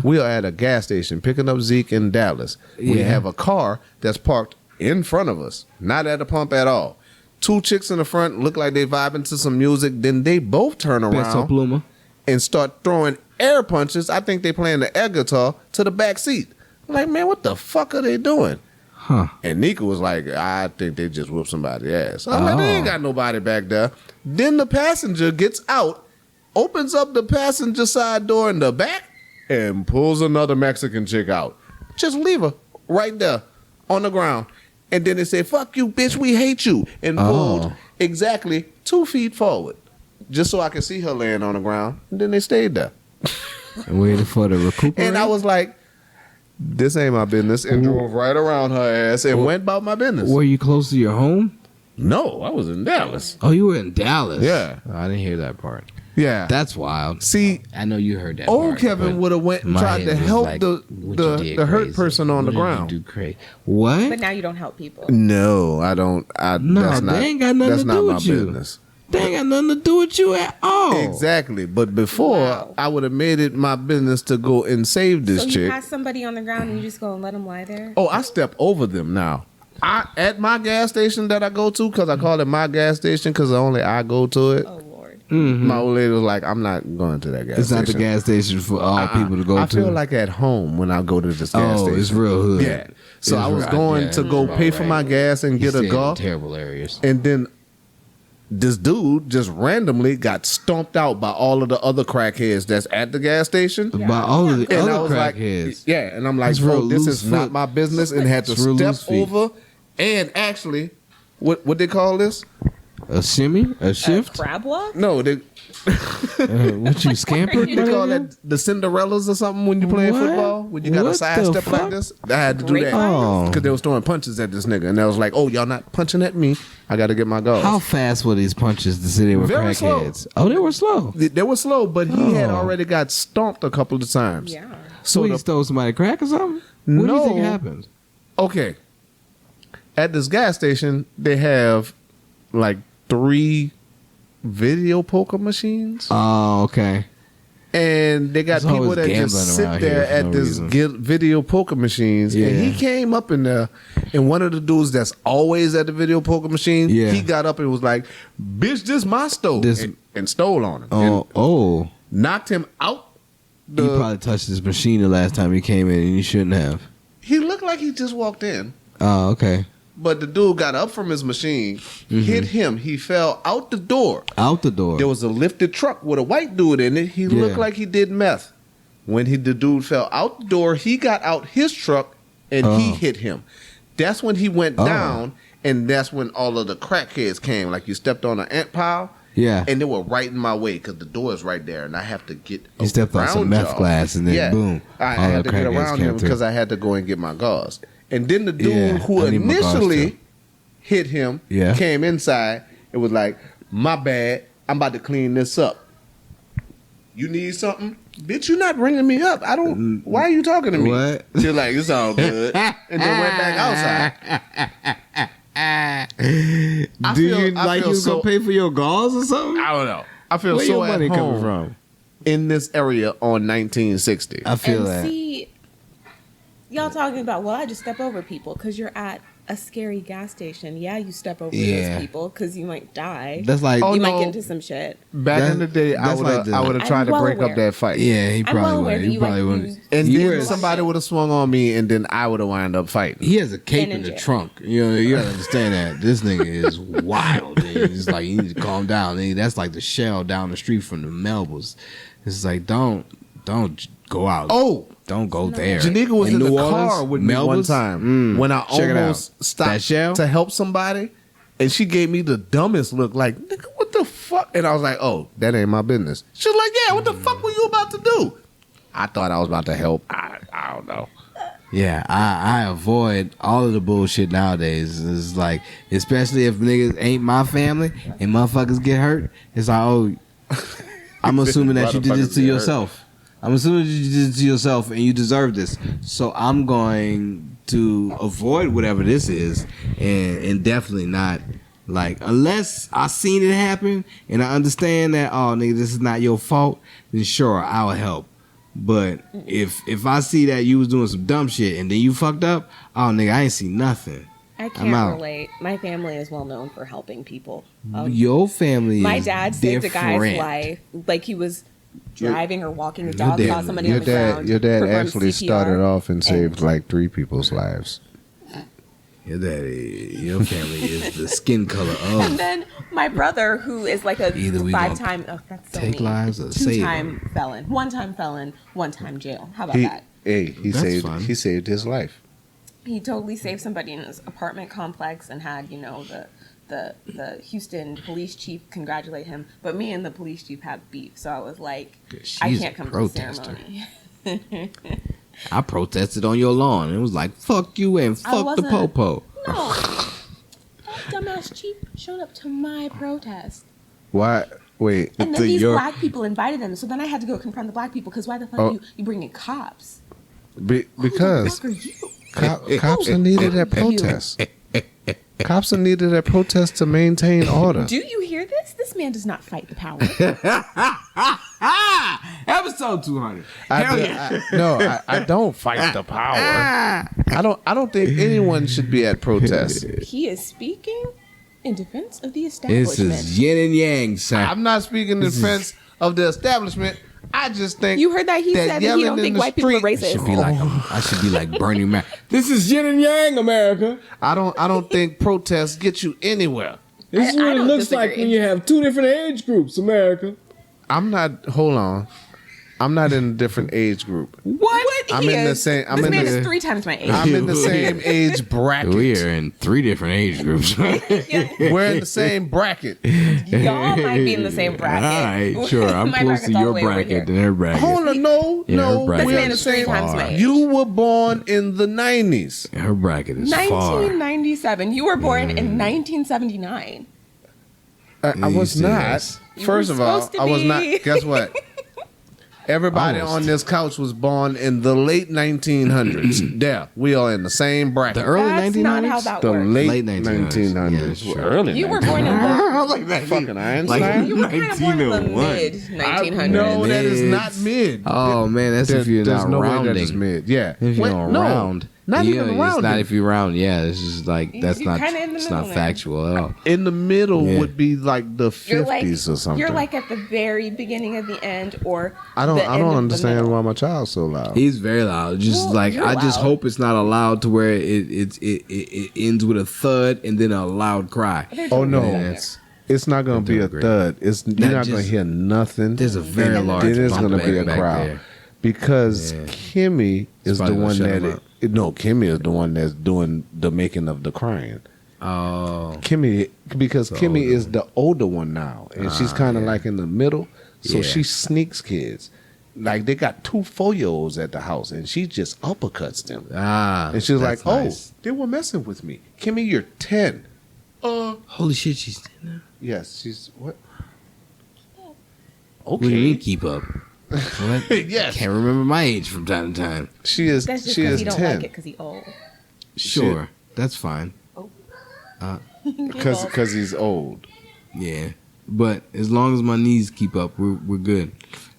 We are at a gas station picking up Zeke in Dallas. We
Yeah.
have a car that's parked in front of us, not at the pump at all. Two chicks in the front look like they vibing to some music. Then they both turn
Peso
around
Pluma.
and start throwing air punches. I think they playing the air guitar to the back seat. I'm like, man, what the fuck are they doing?
Huh.
And Nika was like, I think they just whooped somebody's ass. I'm like, they ain't got nobody back there. Then the passenger gets out, opens up the passenger side door in the back, and pulls another Mexican chick out. Just leave her right there on the ground. And then they say, fuck you, bitch, we hate you. And pulled exactly 2 feet forward. Just so I could see her laying on the ground. And then they stayed there.
And waiting for the recuperate.
And I was like, this ain't my business, and drove right around her ass and went about my business.
Were you close to your home?
No, I was in Dallas.
Oh, you were in Dallas.
Yeah.
Oh, I didn't hear that part.
Yeah.
That's wild.
See,
I know you heard that.
old
part,
Kevin
but
would have went and
my
tried
head
to
was
help
like,
the
what you did
hurt
crazy.
person on the
What did you
ground.
do crazy? What?
But now you don't help people.
No, I don't.
No,
that's not,
they ain't got nothing
that's
to
not
do
my
with you.
business.
They ain't got nothing to do with you at all.
Exactly. But before,
Wow.
I would have made it my business to go and save this
So you
chick.
pass somebody on the ground and you just go and let them lie there?
Oh, I step over them now. At my gas station that I go to, because I call it my gas station because only I go to it.
Oh, Lord.
My old lady was like, I'm not going to that gas
It's
station.
not the gas station for all people to go to.
I feel like at home when I go to this gas station.
it's real hood.
Yeah. So
It's
I was
real-
going
yeah,
to
it's
go
about
pay for
right.
my gas and
You
get
stay
a
in
golf.
terrible areas.
And then this dude just randomly got stomped out by all of the other crackheads that's at the gas station.
By all of the
And I
other
was like,
crackheads.
yeah, and I'm like,
It's real
bro, this
loose
is not
foot.
my business, and had to
It's real
step
loose feet.
over. And actually, what they call this?
A shimmy? A shift?
Crab walk?
No, they
What you scampered?
they call that the Cinderellas or something when you playing
What?
football. When you got
What
a sidestep
the
like
fuck?
this, I had to do that
Oh.
because they was throwing punches at this nigga, and I was like, "Oh, y'all not punching at me? I got to get my goals."
How fast were these punches to say they were
Very slow.
crackheads? Oh, they were slow.
They were slow, but he had
Oh.
already got stomped a couple of times.
Yeah.
So he
the-
stole somebody crack or something? What do you think
No.
happened?
Okay. At this gas station, they have like 3 video poker machines,
Oh, okay.
and they got
There's
people
always
that just
gambling
sit
around
there
here for
at
no
this
reason.
video poker machines.
Yeah.
And he came up in there, and one of the dudes that's always at the video poker machine,
Yeah.
he got up and was like, "Bitch, this my stove,"
This-
and stole on him, and
Oh.
knocked him out.
He probably touched his machine the last time he came in, and he shouldn't have.
He looked like he just walked in.
Oh, okay.
But the dude got up from his machine, hit him. He fell out the door.
Out the door.
There was a lifted truck with a white dude in it. He looked
Yeah.
like he did meth. When the dude fell out the door, he got out his truck and he
Oh.
hit him. That's when he went down, and that's when all of the crackheads came. Like you stepped on an ant pile,
Yeah.
and they were right in my way because the door is right there, and I have to get.
He stepped on some
around
meth
y'all.
glass, and then boom,
I
all
had
the
to get
crackheads
around
came
him
through.
because I had to go and get my gauze. And then the dude
Yeah,
who
I need my gauze
initially
too.
hit him
Yeah.
came inside. It was like, "My bad. I'm about to clean this up. You need something, bitch? You not bringing me up. I don't. Why are you talking to me?
What?
You're like, it's all good, and then went back outside.
Do you like you was gonna pay for your gauze or something?
I don't know. I feel
Where
so
your
at
money coming
home
from?
in this area on 1960.
I feel
And
that.
see, y'all talking about, well, I just step over people because you're at a scary gas station. Yeah, you step over
Yeah.
those people because you might die.
That's like,
Oh,
you
no.
might get into some shit.
Back
That-
in the day, I
that's
would
like
have
the-
I would have tried
I'm
to
well
break up
aware.
that fight.
yeah, he
I'm
probably
well aware
would.
that
He
you
probably
like
wouldn't.
use-
And
He
then
wears-
somebody would have swung on me, and then I would have wound up fighting.
He has a cape
And
in
in
the
jail.
trunk. You know, you gotta understand that. This nigga is wild. He's like, you need to calm down. That's like the shell down the street from the Melville's. It's like, don't go out.
Oh,
Don't go there.
Janika was in the
New
car
Orleans,
with me one
Melville's?
time when I
Check it out.
almost
That
stopped
shell?
to help somebody, and she gave me the dumbest look, like, "Nigga, what the fuck?" And I was like, "Oh, that ain't my business." She was like, "Yeah, what the fuck were you about to do?" I thought I was about to help. I don't know.
Yeah, I avoid all of the bullshit nowadays. It's like, especially if niggas ain't my family and motherfuckers get hurt, it's like, oh, I'm assuming that you did this
Motherfuckers
to
get
yourself. I'm assuming that you did it to yourself and you deserve this. So I'm going to avoid whatever this is and definitely not, like, unless I seen it happen and I understand that, oh, nigga, this is not your fault, then sure, I'll help. But if I see that you was doing some dumb shit and then you fucked up, oh, nigga, I ain't see nothing.
I
I'm
can't
out.
relate. My family is well known for helping people.
Your family
My
is
dad saved a guy's
different.
life. Like he was driving or walking his
Your
dog,
dad-
saw somebody
Your
on the ground.
dad
performed
actually
CPR,
started off and saved
and-
like 3 people's lives.
Your daddy, your family is the skin color
And
of.
then my brother, who is like a
Either we
5-time, that's so
take
mean.
lives or save
2-time felon, 1-time felon, 1-time jail. How about
He
that?
he
That's fun.
saved his life.
He totally saved somebody in his apartment complex and had, the Houston police chief congratulate him. But me and the police chief had beef, so I was like, I
She's
can't
a
come
protester.
to the ceremony.
I protested on your lawn. It was like, fuck you and fuck the popo.
No. That dumbass Chief showed up to my protest.
Why? Wait.
And then these black people invited them. So then I had to go confront the black people because why the fuck you bringing cops?
Because
Who the fuck are you?
cops are needed at protests. Cops are needed at protests to maintain order.
Do you hear this? This man does not fight the power.
Episode 200.
I don't fight the power. I don't think anyone should be at protests.
He is speaking in defense of the establishment.
This is yin and yang, sir.
I'm not speaking in defense of the establishment. I just think
You heard that he said that he don't think white people are racist.
I should be like Bernie Mac. This is yin and yang, America.
I don't think protests get you anywhere.
This is
I
what it
don't
looks like
disagree.
when you have two different age groups, America.
Hold on. I'm not in a different age group.
What?
I'm
He
in the
is.
same- I'm
This
in
man
the-
is 3 times my age.
I'm in the same age bracket.
We are in 3 different age groups.
We're in the same bracket.
Y'all might be in the same
All
bracket.
right, sure. I'm
My
close to
bracket's all
your
the way over
bracket
here.
than her bracket.
Hold on, no.
her bracket
This
we're
man
in the
is 3
same.
times my age.
You were born in the 90s.
Her bracket is far.
1997. You were born in 1979.
I was not.
Yes.
You
First
were
of all,
supposed to
I was not.
be.
Guess what? Everybody
Almost.
on this couch was born in the late 1900s. There, we are in the same bracket.
The early
That's
1900s?
not how that
The
works.
late
Late 1900s.
1900s.
Yeah, that's true.
Early
You were born in the
like that.
fucking Einstein.
you were kind of born in the
1901.
mid 1900s.
No, that is
Mids.
not mid.
Oh, man, that's if you're
There's
not
no
rounding.
way that is mid. Yeah.
If you
Wait,
don't
no,
round.
Not
Yeah,
even
It's
rounding.
not if you round. Yeah, it's just like, that's
You're
not,
kinda in the
it's
middle
not
there.
factual at all.
In the middle
Yeah.
would be like the 50s or something.
You're like at the very beginning of the end, or
I don't
the end of the
understand
middle.
why my child's so loud.
He's very loud. Just
Well,
like,
you're
I just
loud.
hope it's not allowed to where it ends with a thud and then a loud cry.
Oh no,
Yeah,
it's not going to be a
doing great.
thud. You're not going to
just-
hear nothing.
There's a very
And
large
It is
bump
going to be a
back
crowd
there.
because
Yeah.
Kimmy is the
probably gonna
one
shut him
that.
up.
No, Kimmy is the one that's doing the making of the crying.
Oh.
Kimmy, because Kimmy
older
is the older one now, and she's kind of
yeah.
like in the middle, so
Yeah.
she sneaks kids. Like they got 2 4-year-olds at the house, and she just uppercuts them.
Ah.
And she's like,
that's
"Oh,
nice.
they were messing with me, Kimmy. You're 10."
Holy shit, she's
Yes, she's what?
What do you mean
Okay,
keep up? What?
Yes.
Can't remember my age from time to time.
she is.
That's just
She
because
is
he don't
10
like it because he old.
Sure. That's fine.
because he's old.
Yeah. But as long as my knees keep up, we're good.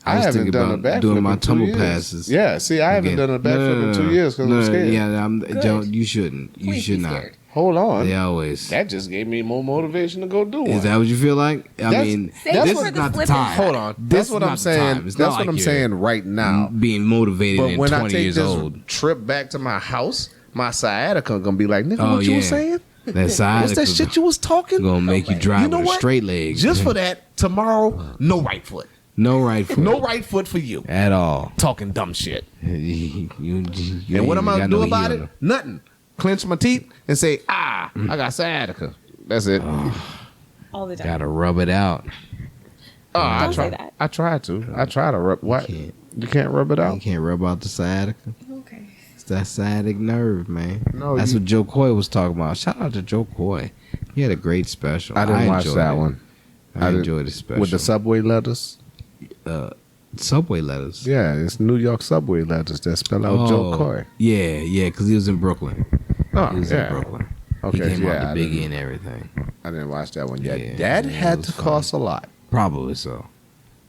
I
was
haven't
thinking
done a
about
backflip
doing my
in 2
tumble
years.
passes.
Yeah, see, I haven't
again.
done a backflip in 2 years because I'm scared.
Yeah, don't, you shouldn't. You
Please
should
be
not.
scared.
Hold on,
They always.
that just gave me more motivation to go do one.
Is that what you feel like? I
That's-
mean,
Save
this
it for
is
the
not the
flipping
time.
Hold on,
This
that's
is
what
not
I'm
the
saying.
time. It's
That's
not
what
like
I'm
you're
saying right now.
Being motivated
But
and
when I
20
take
years
this
old.
trip back to my house, my sciatica gonna be like, nigga,
Oh,
what you
yeah.
was saying?
That side
What's that shit you was talking?
gonna make you drive
You know
with a
what?
straight leg.
Just for that, tomorrow, no right foot.
No right foot.
No right foot for you.
At all.
Talking dumb shit.
You
And what
ain't
am I
got
gonna do
no
about
heel.
it? Nothing. Clench my teeth and say, I got sciatica. That's it.
All the time.
Gotta rub it out.
I
Don't
try.
say that.
I try to. I try to rub. What?
can't.
You can't rub it
You
out.
can't rub out the sciatica.
Okay.
It's that sciatic nerve, man.
No,
That's
you-
what Joe Coy was talking about. Shout out to Joe Coy. He had a great special.
I didn't watch
enjoyed
that
it.
one.
I
didn't-
enjoyed the special.
With the Subway letters.
Subway letters.
Yeah, it's New York Subway letters that spell out Joe Coy.
Yeah, because he was in Brooklyn.
Oh,
He was
yeah.
in Brooklyn.
Okay,
he came
yeah,
out
I
the Biggie
didn't-
and everything.
I didn't watch that one yet.
Yeah,
that
it
had
was
to
fun.
cost a lot.
Probably so.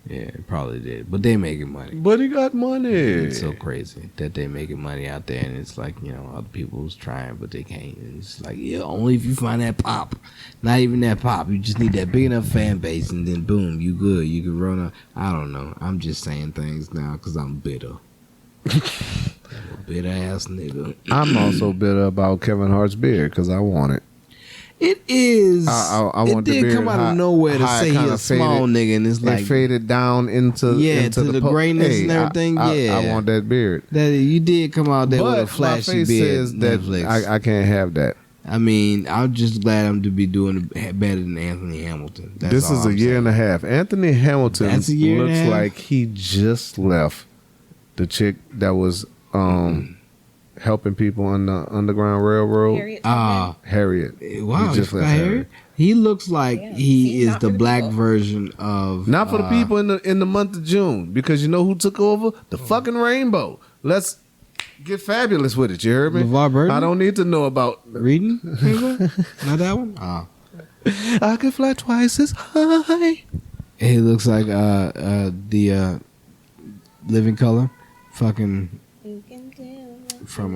Yeah, it probably did. But they making money.
But he got money.
It's so crazy that they making money out there, and it's like, you know, other people's trying, but they can't. And it's like, yeah, only if you find that pop. Not even that pop. You just need that big enough fan base, and then boom, you good. You can run a. I don't know. I'm just saying things now because I'm bitter. Bitter ass nigga.
I'm also bitter about Kevin Hart's beard because I want it.
It is.
I
it
want the
did
beard
come out
high-
of nowhere to
high,
say he's
kinda
a small
faded.
nigga, and it's
It
like
faded down into
to the grayness and everything,
I
yeah.
want that beard.
that you did come out there with a
But my
flashy
face
beard.
says that
Netflix.
I can't have that.
I mean, I'm just glad I'm to be doing better than Anthony Hamilton. That's
This is
all
a
I'm
year
saying.
and a half. Anthony Hamilton
That's a year and a
looks
half?
like he just left the chick that was helping people on the Underground Railroad.
Harriet
Harriet.
Wow,
He just left
Harriet.
Harriet.
He looks like
Yeah.
he
See,
is
not
the
for the
black
people.
version of
Not for the people in the month of June, because you know who took over? The fucking rainbow. Let's get fabulous with it. You heard me?
LeVar Burton?
I don't need to know about.
reading. Not that one.
I can fly twice as high.
He looks like the Living Color, fucking from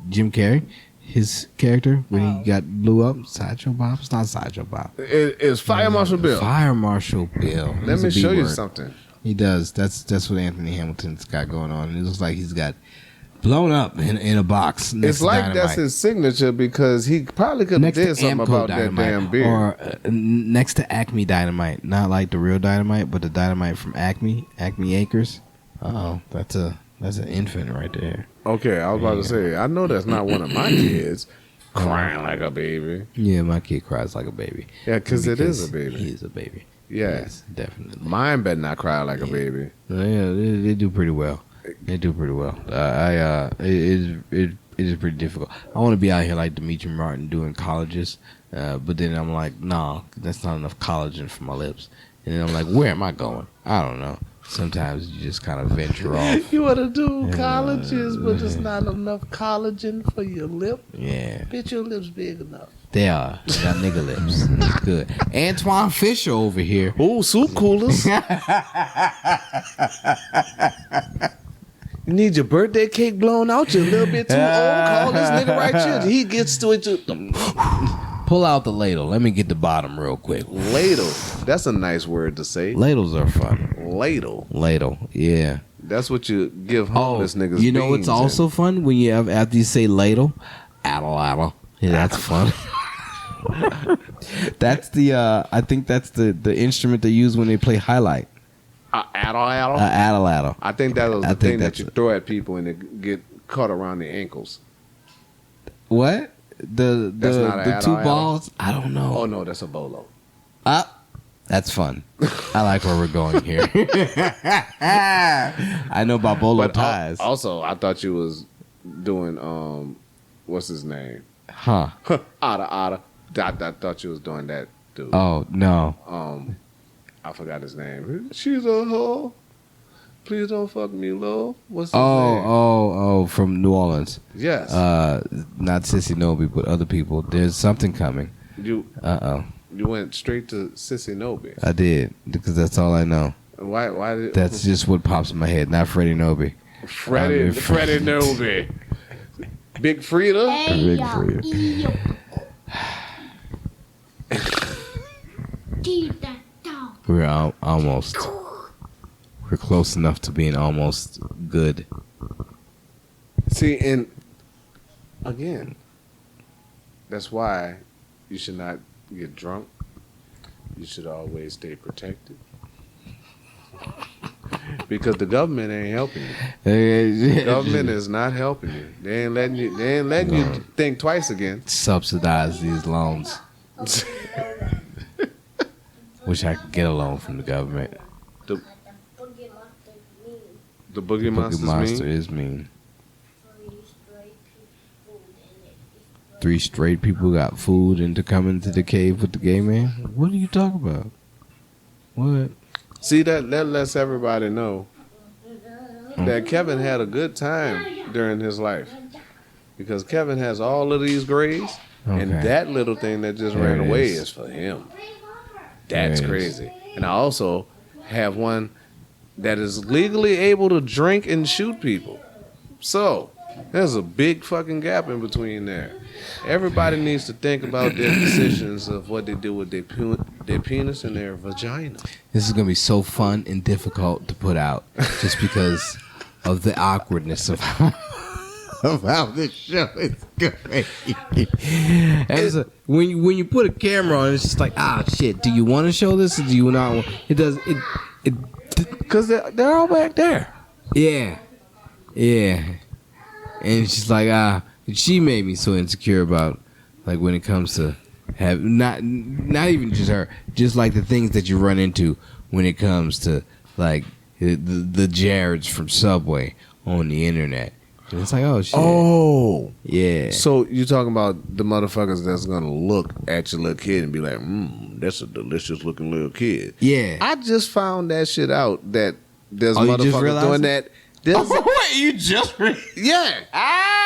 Jim Carrey. His character when he got blew up, Sideshow Bob. It's not Sideshow Bob.
It's Fire Marshal Bill.
Fire Marshal Bill.
Let me show you something.
He does. That's what Anthony Hamilton's got going on. It looks like he's got blown up in a box.
It's like
Dynamite.
that's his signature because he probably could have
Next to
did something
Amco
about
Dynamite,
that damn beard.
or next to Acme Dynamite, not like the real Dynamite, but the Dynamite from Acme Acres. Oh, that's an infant right there.
Okay, I was about to say, I know that's not one of my kids crying like a baby.
Yeah, my kid cries like a baby.
Yeah, because it is a baby.
He is a baby.
Yes.
Definitely.
Mine better not cry like a baby.
Yeah, they do pretty well. They do pretty well. It is pretty difficult. I want to be out here like Demetri Martin doing colleges, but then I'm like, nah, that's not enough collagen for my lips. And then I'm like, where am I going? I don't know. Sometimes you just kind of venture off.
You want to do colleges, but there's not enough collagen for your lip.
Yeah,
Bitch, your lips big enough.
they are. They got nigga lips. That's good. Antoine Fisher over here.
Oh, soup coolers. You need your birthday cake blown out. You're a little bit too old. Call this nigga right here. He gets to it too.
Pull out the ladle. Let me get the bottom real quick.
Ladle. That's a nice word to say.
Ladles are fun.
Ladle.
Ladle. Yeah.
That's what you give homeless niggas.
You know
beans
what's also fun when you have after you say ladle, addle. Yeah, that's fun. That's the I think that's the instrument they use when they play highlight.
Addle.
Addle.
I think that was
I
the
think
thing that
that's
you
it.
throw at people and they get caught around the ankles.
What? The
That's not a
two
addle.
balls? I don't know.
Oh no, that's a bolo.
That's fun. I like where we're going here. I know about bolo ties.
Also, I thought you was doing what's his name?
Huh.
Otta. I thought you was doing that dude.
Oh, no.
I forgot his name. She's a hoe. Please don't fuck me, love. What's his name?
Oh, from New Orleans.
Yes.
Not Sissy Nobi, but other people. There's something coming.
You
Uh-oh.
you went straight to Sissy Nobi.
I did, because that's all I know.
Why did
That's just what pops in my head, not Freddie Nobi.
Freddie Nobi? Big Frida?
Big Frida. We're almost. We're close enough to being almost good.
See, and again, that's why you should not get drunk. You should always stay protected. Because the government ain't helping you. The government is not helping you. They ain't letting you think twice again.
Subsidize these loans. Wish I could get a loan from the government.
The Boogie
Boogie
Monster's
Monster
mean.
is mean. 3 straight people got food into coming to the cave with the gay man? What are you talking about? What?
See, that lets everybody know that Kevin had a good time during his life. Because Kevin has all of these grades, and
Okay.
that little thing that just
There
ran
it
away
is.
is for him. That's
There it is.
crazy. And I also have one that is legally able to drink and shoot people. So, there's a big fucking gap in between there. Everybody needs to think about their decisions of what they do with their penis and their vagina.
This is going to be so fun and difficult to put out just because of the awkwardness of how this show is going. And so, when you put a camera on, it's just like, shit, do you want to show this or do you not want? It does, it
Because they're all back there.
yeah. And it's just like, she made me so insecure about, like, when it comes to have, not even just her, just like the things that you run into when it comes to, like, the Jareds from Subway on the internet. And it's like, oh shit.
Oh,
Yeah.
so you talking about the motherfuckers that's gonna look at your little kid and be like, that's a delicious looking little kid.
Yeah.
I just found that shit out that there's
Oh, you just
motherfuckers
realized
doing
it?
that. There's
Wait, you just
yeah.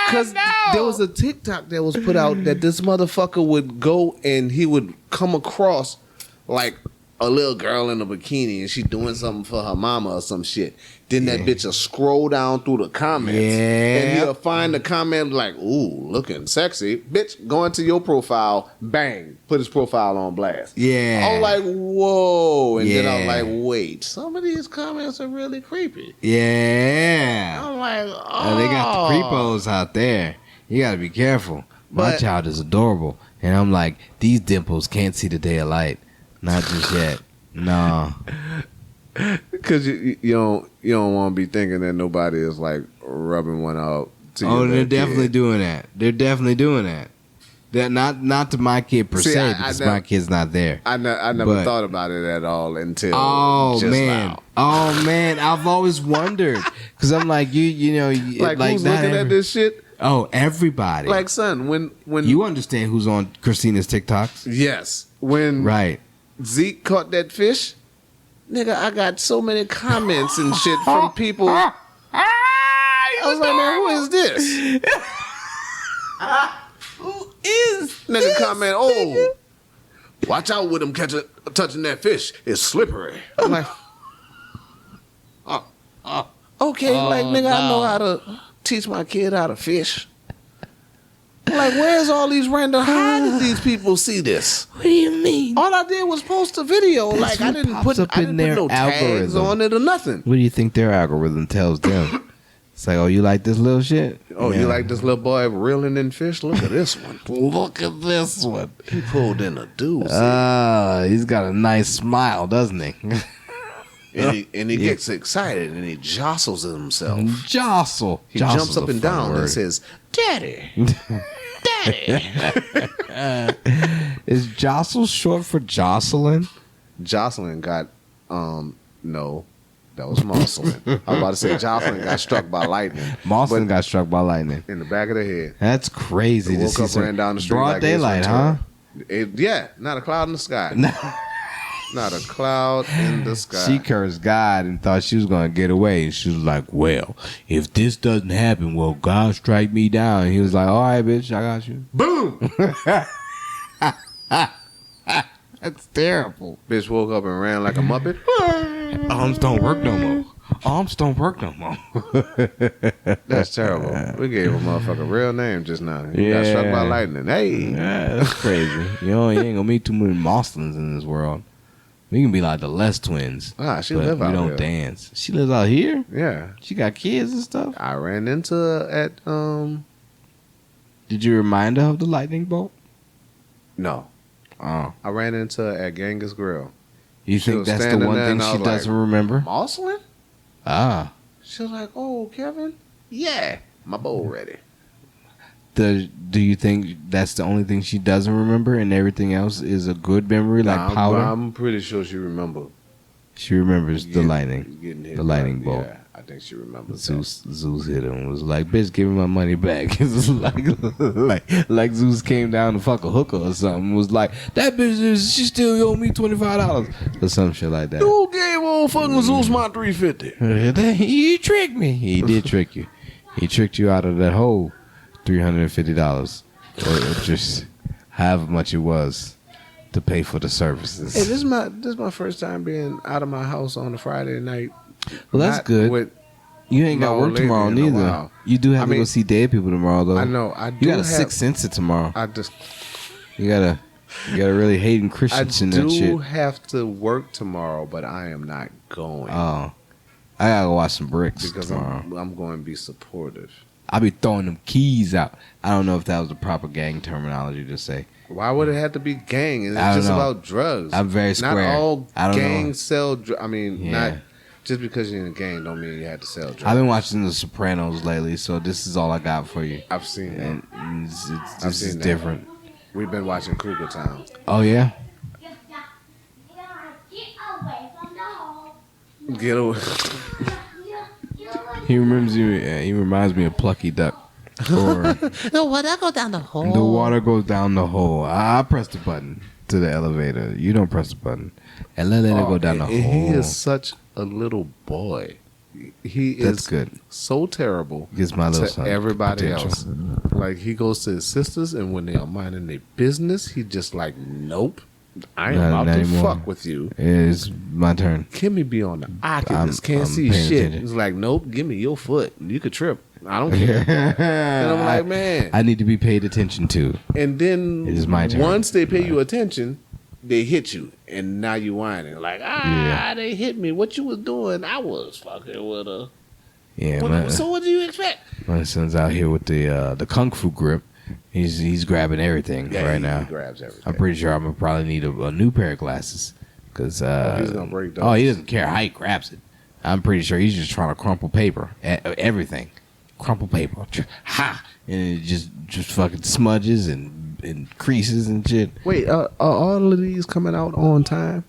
Because there was a TikTok that was put out that this motherfucker would go and he would come across like a little girl in a bikini and she doing something for her mama or some shit. Then that bitch will scroll down through the comments. And he'll find the comment like, ooh, looking sexy. Bitch, go into your profile, bang, put his profile on blast.
Yeah.
I'm like, whoa. And then I'm
Yeah.
like, wait, some of these comments are really creepy.
Yeah.
I'm like,
Oh, they got the creepos out there. You gotta be careful. My
But-
child is adorable. And I'm like, these dimples can't see the day of light. Not just yet. No.
Because you don't want to be thinking that nobody is like rubbing one out to you.
Oh, they're definitely doing that. They're definitely doing that. That not to my kid per
See,
se,
I
because
never-
my kid's not there.
I never
But-
thought about it at all until
Oh
just
man,
now.
oh man, I've always wondered because I'm like you know
Like, who's
not
looking at this shit?
Oh, everybody.
Like, son, when
You understand who's on Christina's TikToks,
yes, when
right?
Zeke caught that fish, nigga, I got so many comments and shit from people. I was like, man, who is this?
Who is
Nigga comment, oh, watch out with him touching that fish. It's slippery. I'm like, okay, like, nigga, I know how to teach my kid how to fish. Like, where's all these random? How did these people see this?
What do you mean?
All I did was post a video.
That's
Like, I
what
didn't
pops
put
up in their
no tags
algorithm.
on it or nothing.
What do you think their algorithm tells them? It's like, oh, you like this little shit?
Oh,
Yeah.
you like this little boy reeling in fish? Look at this one.
Look at this one.
He pulled in a doozy.
He's got a nice smile, doesn't he?
and he gets excited and he jostles himself.
Jostle.
He
Jostle's
jumps up
a
and
fun
down
word.
and says, Daddy. Daddy.
Is jostle short for Jocelyn?
Jocelyn got, no, that was Marcelin. I was about to say Jocelyn got struck by lightning.
Marcelin
But
got struck by lightning.
in the back of the head.
That's crazy. to
Woke
see
up,
some
ran down the street
broad
like Ace
daylight, huh?
Ventura. Yeah, not a cloud in the sky. Not a cloud in the sky.
She cursed God and thought she was gonna get away. And she was like, "Well, if this doesn't happen, well, God strike me down." And he was like, "All right, bitch, I got you."
Boom!
That's terrible.
Bitch woke up and ran like a muppet.
Arms don't work no more. Arms don't work no more.
That's terrible. We gave a motherfucker a real name just now. He got
Yeah.
struck by lightning. Hey.
Yeah, that's crazy. You ain't gonna meet too many Marcelins in this world. We can be like the Les twins.
She
but
live
we
out
don't
here.
dance. She lives out here.
Yeah.
She got kids and stuff.
I ran into her at,
Did you remind her of the lightning bolt?
no.
Oh,
I ran into her at Genghis Grill.
you
She
think
was
that's the
standing
one
there
thing
and I
she
was like,
doesn't remember?
Marcelin?
Ah,
She was like, oh, Kevin? Yeah. My bowl ready.
do you think that's the only thing she doesn't remember, and everything else is a good memory, like
Nah,
powder?
I'm pretty sure she remember.
She remembers the
getting-
lightning.
getting hit
The
by-
lightning bolt.
Yeah, I think she remembers. that.
Zeus hit him and was like, "Bitch, give me my money back." It was like Zeus came down to fuck a hooker or something. Was like, "That bitch, she still owe me $25 or some shit like that."
Who gave old fucking Zeus my $350?
He tricked me. He did trick you. He tricked you out of that whole $350 or just however much it was to pay for the services.
Hey, this is my first time being out of my house on a Friday night.
Well, that's
Not
good.
with-
You ain't got
my
work
old lady
tomorrow
in a
neither.
while.
You do have
I
to
mean,
go see dead people tomorrow, though.
I know. I do
You got a
have,
Sixth Sense it tomorrow.
I just.
You gotta really Hayden
I
Christensen that
do
shit.
have to work tomorrow, but I am not going
Oh, I gotta go watch some bricks
because
tomorrow.
I'm going to be supportive.
I'll be throwing them keys out. I don't know if that was the proper gang terminology to say.
Why would it have to be gang? It's
I don't
just
know.
about drugs.
I'm very
Not
square.
all
I don't know.
gangs sell drugs. I mean,
Yeah.
not just because you're in a gang don't mean you have to sell drugs.
I've been watching The Sopranos lately, so this is all I got for you.
I've seen that.
And it's
I've
this is
seen that.
different.
We've been watching Cougar Town.
Oh yeah,
Get away.
He reminds me of Plucky Duck. Or
The water go down the hole.
the water goes down the hole. I press the button to the elevator. You don't press the button. And let it go down the hole.
He is such a little boy. He
That's
is
good.
so terrible
Gives my little
to
son
everybody
potential.
else. Like, he goes to his sisters, and when they are minding their business, he just like, nope, I am
Not
about to
anymore.
fuck with you.
It's my turn.
Kimmy be on the Oculus, can't
I'm
see
paying
shit.
attention.
It's like, nope, give me your foot. You could trip. I don't care. And I'm like, man.
I need to be paid attention to.
And then
It is my turn.
once they pay you attention, they hit you, and now you whining like, they hit me. What you was doing? I was fucking with her.
Yeah,
So what do you expect?
my son's out here with the kung fu grip. He's grabbing everything right now.
He grabs everything.
I'm pretty sure I'm gonna probably need a new pair of glasses because
he's gonna break those.
Oh, he doesn't care how he grabs it. I'm pretty sure he's just trying to crumple paper, everything, crumple paper, ha, and it just fucking smudges and creases and shit.
Wait, are all of these coming out on time?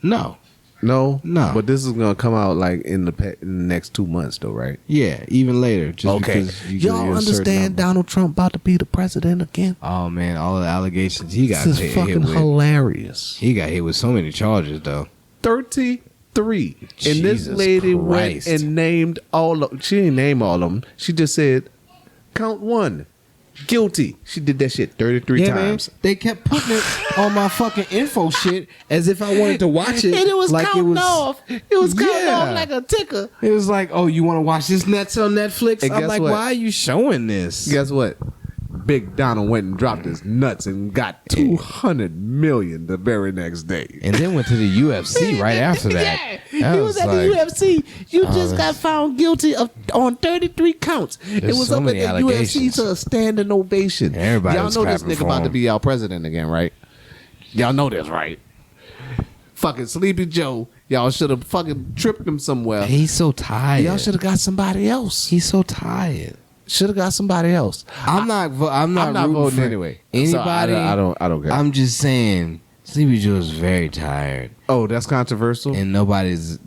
No,
No. But this is gonna come out like in the next 2 months, though, right?
yeah, even later. Just because you
Y'all
get a certain
understand
number.
Donald Trump about to be the president again?
Oh man, all the allegations he got
This is
hit
fucking
with.
hilarious.
He got hit with so many charges though.
33. And this
Jesus
lady
Christ.
went and named all of she didn't name all of them. She just said, count one. Guilty. She did that shit 33 times.
Man. They kept putting it on my fucking info shit as if I wanted to watch it.
And it was
like
counting off. It was counting
Yeah.
off like a ticker.
It was like, oh, you want to watch this Nets on Netflix?
And
I'm
guess
like,
what?
why are you showing this?
Guess what? Big Donald went and dropped his nuts and got 200 million the very next day.
And then went to the UFC right after that.
Yeah,
I
he was at the
like,
UFC. You just got found guilty on 33 counts. It
There's
was
so
up at
many
the UFC
allegations.
to a standing ovation.
Everybody
Y'all
was
know this
clapping
nigga
for
about to
him.
be our president again, right? Y'all know this, right? Fucking Sleepy Joe. Y'all should have fucking tripped him somewhere.
He's so tired.
Y'all should have got somebody else.
He's so tired.
Should have got somebody else.
I'm not
I'm not
rooting
voting
for
anyway.
Anybody?
So I don't care.
I'm just saying, Sleepy Joe is very tired,
Oh, that's controversial.
and nobody's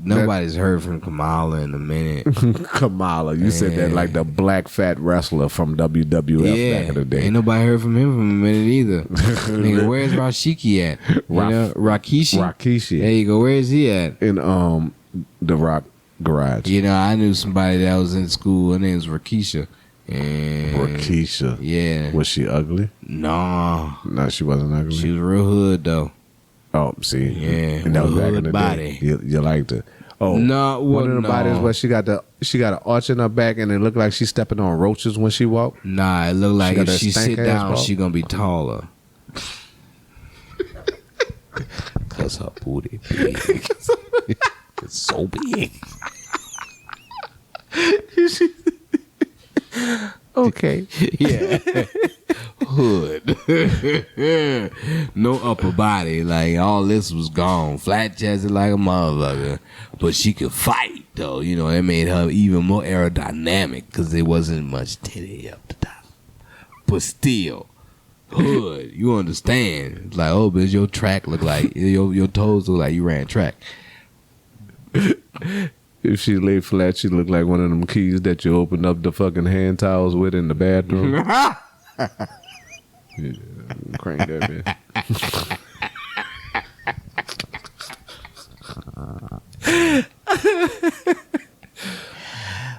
heard from Kamala in a minute.
Kamala, you said that
Yeah.
like the black fat wrestler from WWF back in the day.
Ain't nobody heard from him for a minute either. Nigga, where's Rashiki at? You know, Rakishi.
Rakishi.
There you go. Where is he at?
In the Rock Garage.
You know, I knew somebody that was in school. Her name's Rakisha. And
Rakisha.
yeah,
Was she ugly?
no,
No, she wasn't ugly.
she was real hood though.
Oh, see,
Yeah,
and that was back in
hood
the
body.
day. You liked it. Oh,
No, well,
one of the
no.
bodies where she got an arch in her back, and it looked like she's stepping on roaches when she walked.
Nah, it looked like
got
if
that
she sit
stank-ass
down,
ball.
she gonna be taller. Cause her booty big. It's so big.
Okay,
Yeah. Hood. No upper body. Like all this was gone. Flat chested like a motherfucker. But she could fight though. You know, it made her even more aerodynamic because there wasn't much titty up the top. But still, hood. You understand. It's like, oh, bitch, your track look like your toes look like you ran track.
if she lay flat, she looked like one of them keys that you open up the fucking hand towels with in the bathroom. Yeah, crank that bitch.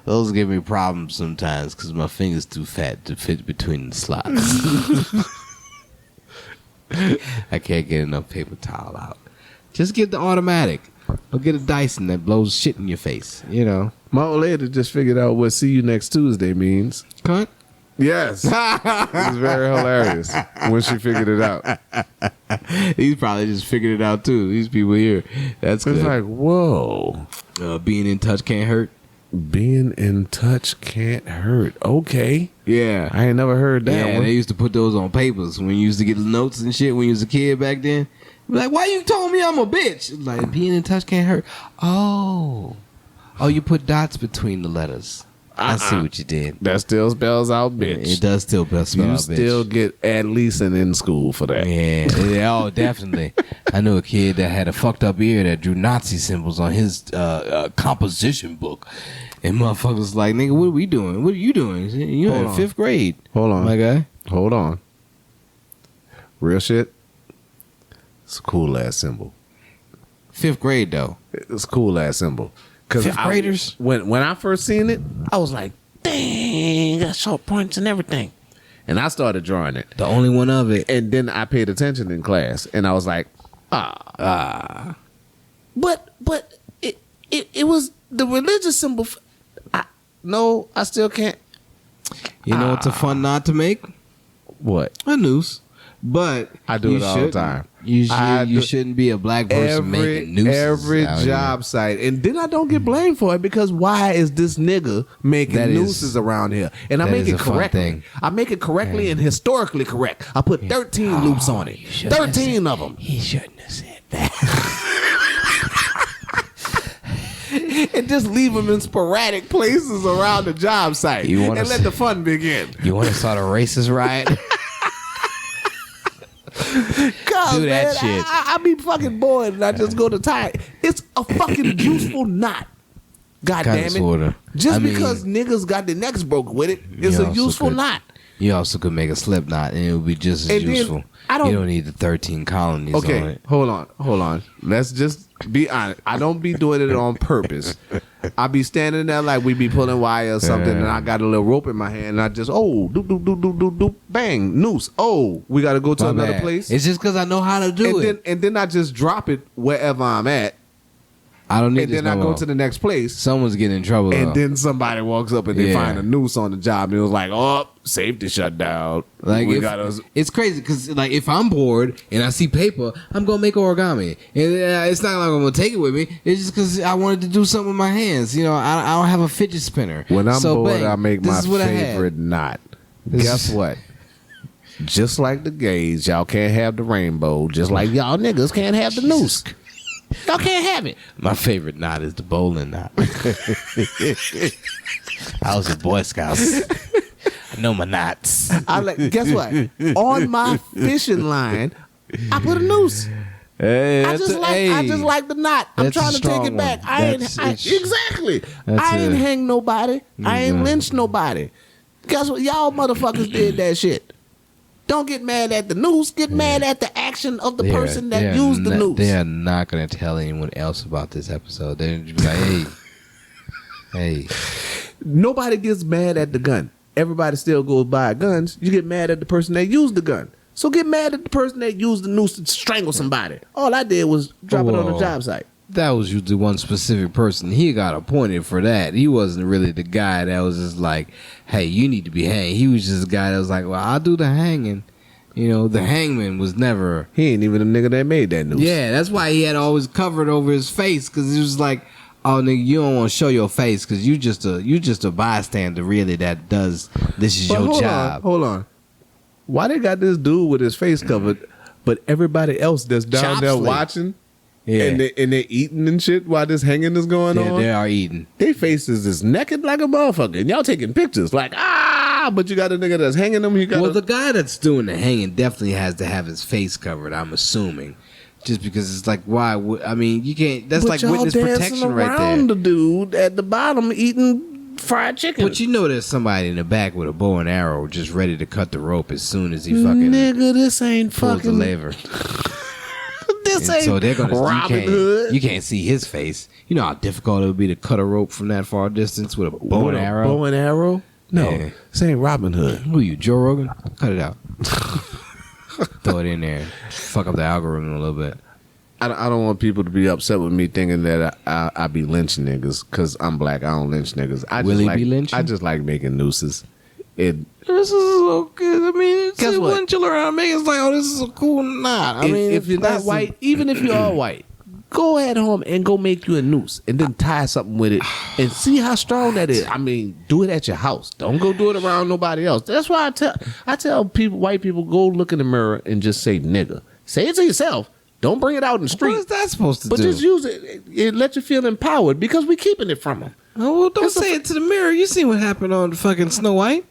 Those give me problems sometimes because my finger's too fat to fit between the slots. I can't get enough paper towel out. Just get the automatic. Or get a Dyson that blows shit in your face. You know.
My old lady just figured out what "see you next Tuesday" means.
Cunt.
Yes, it's very hilarious when she figured it out.
He's probably just figured it out too. These people here. That's
It's
good.
like, whoa,
Being in touch can't hurt.
being in touch can't hurt. Okay,
Yeah.
I ain't never heard that
Yeah,
one.
they used to put those on papers when you used to get notes and shit when you was a kid back then. Be like, why you told me I'm a bitch? Like, being in touch can't hurt. Oh, you put dots between the letters. I see what you did.
That still spells out bitch.
It does still spell
You
out
still
bitch.
get at least an in school for that.
Yeah, oh, definitely. I knew a kid that had a fucked up ear that drew Nazi symbols on his composition book. And motherfuckers like, nigga, what are we doing? What are you doing? You're in 5th grade.
Hold on.
My guy.
Hold on. Real shit. It's a cool ass symbol.
5th grade, though.
It's a cool ass symbol. Cause
5th graders?
When I first seen it, I was like, dang, got short points and everything. And I started drawing it.
The only one of it.
And then I paid attention in class. And I was like, But it was the religious symbol. I still can't.
You know what's a fun knot to make?
What?
A noose. But
I do it all the time.
You shouldn't be a black person making nooses.
Every job site. And then I don't get blamed for it because why is this nigga making nooses around here? And I make it correctly. I make it correctly and historically correct. I put 13 loops on it. 13 of them.
He shouldn't have said that.
And just leave them in sporadic places around the job site. And let the fun begin.
You want to start a racist riot?
Do that shit. I be fucking bored and I just go to tie. It's a fucking useful knot. God damn it. Just because niggas got their necks broke with it, it's a useful knot.
You also could make a slip knot and it would be just as useful. You don't need the 13 colonies on it.
Hold on. Let's just be honest. I don't be doing it on purpose. I be standing there like we be pulling wire or something, and I got a little rope in my hand, and I just doop, doop, doop, doop, doop, doop, bang, noose. Oh, we got to go to another place.
It's just because I know how to do it.
And then I just drop it wherever I'm at.
I don't need
and then I go to the next place.
Someone's getting in trouble.
And then somebody walks up and they find a noose on the job, and it was like, oh, safety shut down.
Like it's crazy because like if I'm bored and I see paper, I'm gonna make origami, and it's not like I'm gonna take it with me. It's just because I wanted to do something with my hands. You know, I don't have a fidget spinner.
When I'm bored, I make my favorite knot. Guess what? Just like the gays, y'all can't have the rainbow. Just like y'all niggas can't have the noose. Y'all can't have it.
My favorite knot is the bowling knot. I was in Boy Scouts. I know my knots.
Guess what? On my fishing line, I put a noose.
Hey,
I just like the knot. I'm trying to take it back. Exactly. I ain't hang nobody. I ain't lynch nobody. Guess what? Y'all motherfuckers did that shit. Don't get mad at the noose. Get mad at the action of the person that used the noose.
They are not going to tell anyone else about this episode. They're just be like, hey.
Nobody gets mad at the gun. Everybody still goes buy guns. You get mad at the person that used the gun. So get mad at the person that used the noose to strangle somebody. All I did was drop it on the job site.
That was usually one specific person. He got appointed for that. He wasn't really the guy that was just like, hey, you need to be hanged. He was just a guy that was like, well, I'll do the hanging. You know, the hangman was never.
He ain't even the nigga that made that noose.
Yeah, that's why he had always covered over his face, because he was like, oh, nigga, you don't want to show your face because you just a bystander, really, that does, this is your job.
Hold on. Why they got this dude with his face covered, but everybody else that's down there watching, and they're eating and shit while this hanging is going on?
They are eating.
Their faces is naked like a motherfucker, and y'all taking pictures like, but you got a nigga that's hanging them.
Well, the guy that's doing the hanging definitely has to have his face covered, I'm assuming. Just because it's like, why? I mean, you can't. That's like witness protection right there.
The dude at the bottom eating fried chicken.
But you know, there's somebody in the back with a bow and arrow, just ready to cut the rope as soon as he fucking
nigga. This ain't
pulls
fucking
the lever.
This ain't
so they're gonna
Robin Hood.
You can't see his face. You know how difficult it would be to cut a rope from that far distance with a bow and arrow.
Bow and arrow? No, this ain't Robin Hood.
Who you, Joe Rogan? Cut it out. Throw it in there. Fuck up the algorithm a little bit.
I don't want people to be upset with me thinking that I be lynching niggas because I'm black. I don't lynch niggas. I just like making nooses.
This is so good. I mean, it's one chill around me. It's like, oh, this is a cool knot. I mean,
if you're not white, even if you are white, go at home and go make you a noose and then tie something with it and see how strong that is. I mean, do it at your house. Don't go do it around nobody else. That's why I tell people, white people, go look in the mirror and just say nigga. Say it to yourself. Don't bring it out in the street.
What is that supposed to do?
But just use it. It lets you feel empowered because we're keeping it from them.
Oh, well, don't say it to the mirror. You see what happened on fucking Snow White?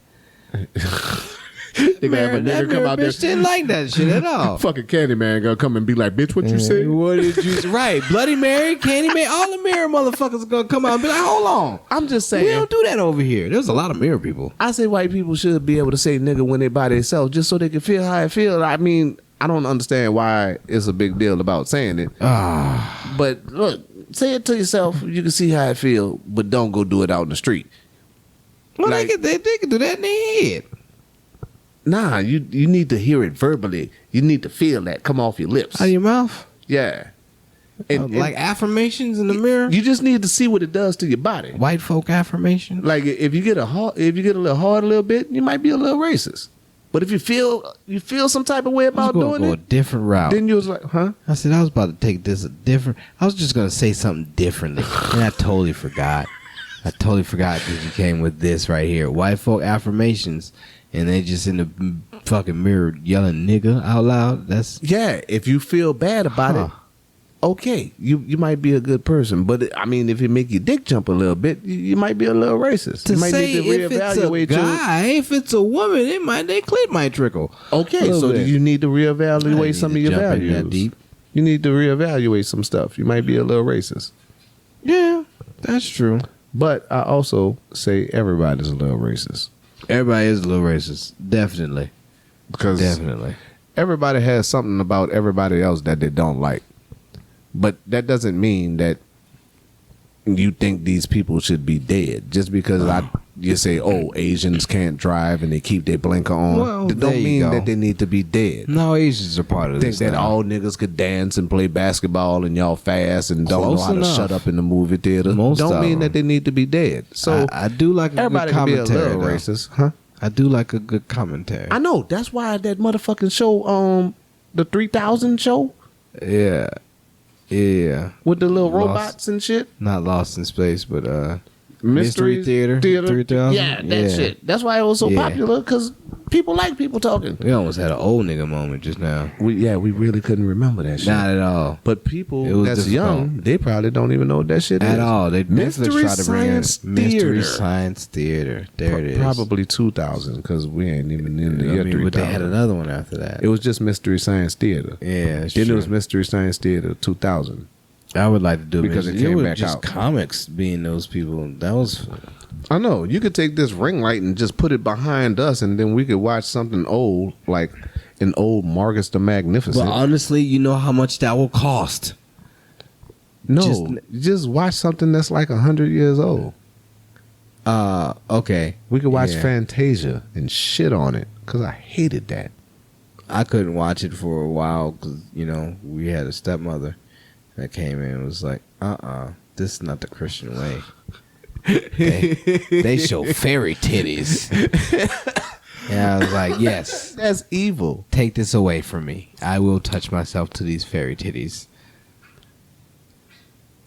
They gonna have a nigga come out there.
Bitch didn't like that shit at all.
Fucking Candyman gonna come and be like, bitch, what you said?
What did you right? Bloody Mary, Candyman, all the mirror motherfuckers are gonna come out and be like, hold on.
I'm just
We
saying.
don't do that over here. There's a lot of mirror people.
I say white people should be able to say nigga when they by themselves just so they can feel how it feel. I mean, I don't understand why it's a big deal about saying it. But look, say it to yourself. You can see how it feel, but don't go do it out in the street.
Well,
Like-
they can do that in their head.
Nah, you need to hear it verbally. You need to feel that come off your lips.
Out of your mouth?
Yeah. And
Like affirmations in the mirror?
you just need to see what it does to your body.
White folk affirmation?
Like if you get a little hard a little bit, you might be a little racist. But if you feel some type of way about doing
go a
it,
different route.
then you was like, huh?
I said I was about to take this a different. I was just gonna say something differently, and I totally forgot. I totally forgot that you came with this right here. White folk affirmations, and they just in the fucking mirror yelling "nigga" out loud. That's
Yeah, if you feel bad about it, okay, you might be a good person. But I mean, if it make your dick jump a little bit, you might be a little racist.
to
You might
say if it's a guy, if it's a woman, their clit might trickle.
Okay,
A little
so
bit.
you need to
I
reevaluate
need
some
to
of your
jump in
values.
that deep.
You need to reevaluate some stuff. You might be a little racist.
Yeah, that's true.
But I also say everybody's a little racist.
Everybody is a little racist, definitely,
Because
definitely.
everybody has something about everybody else that they don't like. But that doesn't mean that you think these people should be dead. Just because you say, oh, Asians can't drive and they keep their blinker on.
Well,
that
there
don't
you
mean
go.
that they need to be dead.
No, Asians are part of
Think
this.
that
now.
all niggas could dance and play basketball and y'all fast and don't
Close
know how
enough.
to shut up in the movie theater.
Most
don't
of
mean
them.
that they need to be dead. So
I do like a
everybody
good
can be a
commentary.
little
though.
racist, huh?
I do like a good commentary.
I know. That's why that motherfucking show, the 3000 show
Yeah, yeah.
with the little
Lost.
robots and shit.
Not Lost in Space, but
Mystery
Theater. 3000?
Yeah, that shit. That's why it was so
Yeah.
popular, because people like people talking.
We almost had an old nigga moment just now.
We really couldn't remember that shit.
Not at all.
But people
It was
that's
difficult.
young, they probably don't even know what that shit is.
At all. They
Mystery
Netflix tried to bring in
Science
Mystery
Theater.
Science Theater. There it is.
Probably 2000, because we ain't even in the year
I mean, but they had
3000.
another one after that.
It was just Mystery Science Theater.
Yeah, it's
Then
true.
it was Mystery Science Theater 2000.
I would like to do
Because it came back
just
out.
comics being those people. That was
I know. You could take this ring light and just put it behind us, and then we could watch something old, like an old Marcus the Magnificent.
But honestly, you know how much that will cost.
No, just watch something that's like 100 years old.
Okay.
We could watch
Yeah.
Fantasia and shit on it, because I hated that.
I couldn't watch it for a while because, we had a stepmother that came in and was like, this is not the Christian way. They show fairy titties. And I was like, yes,
That's evil.
take this away from me. I will touch myself to these fairy titties.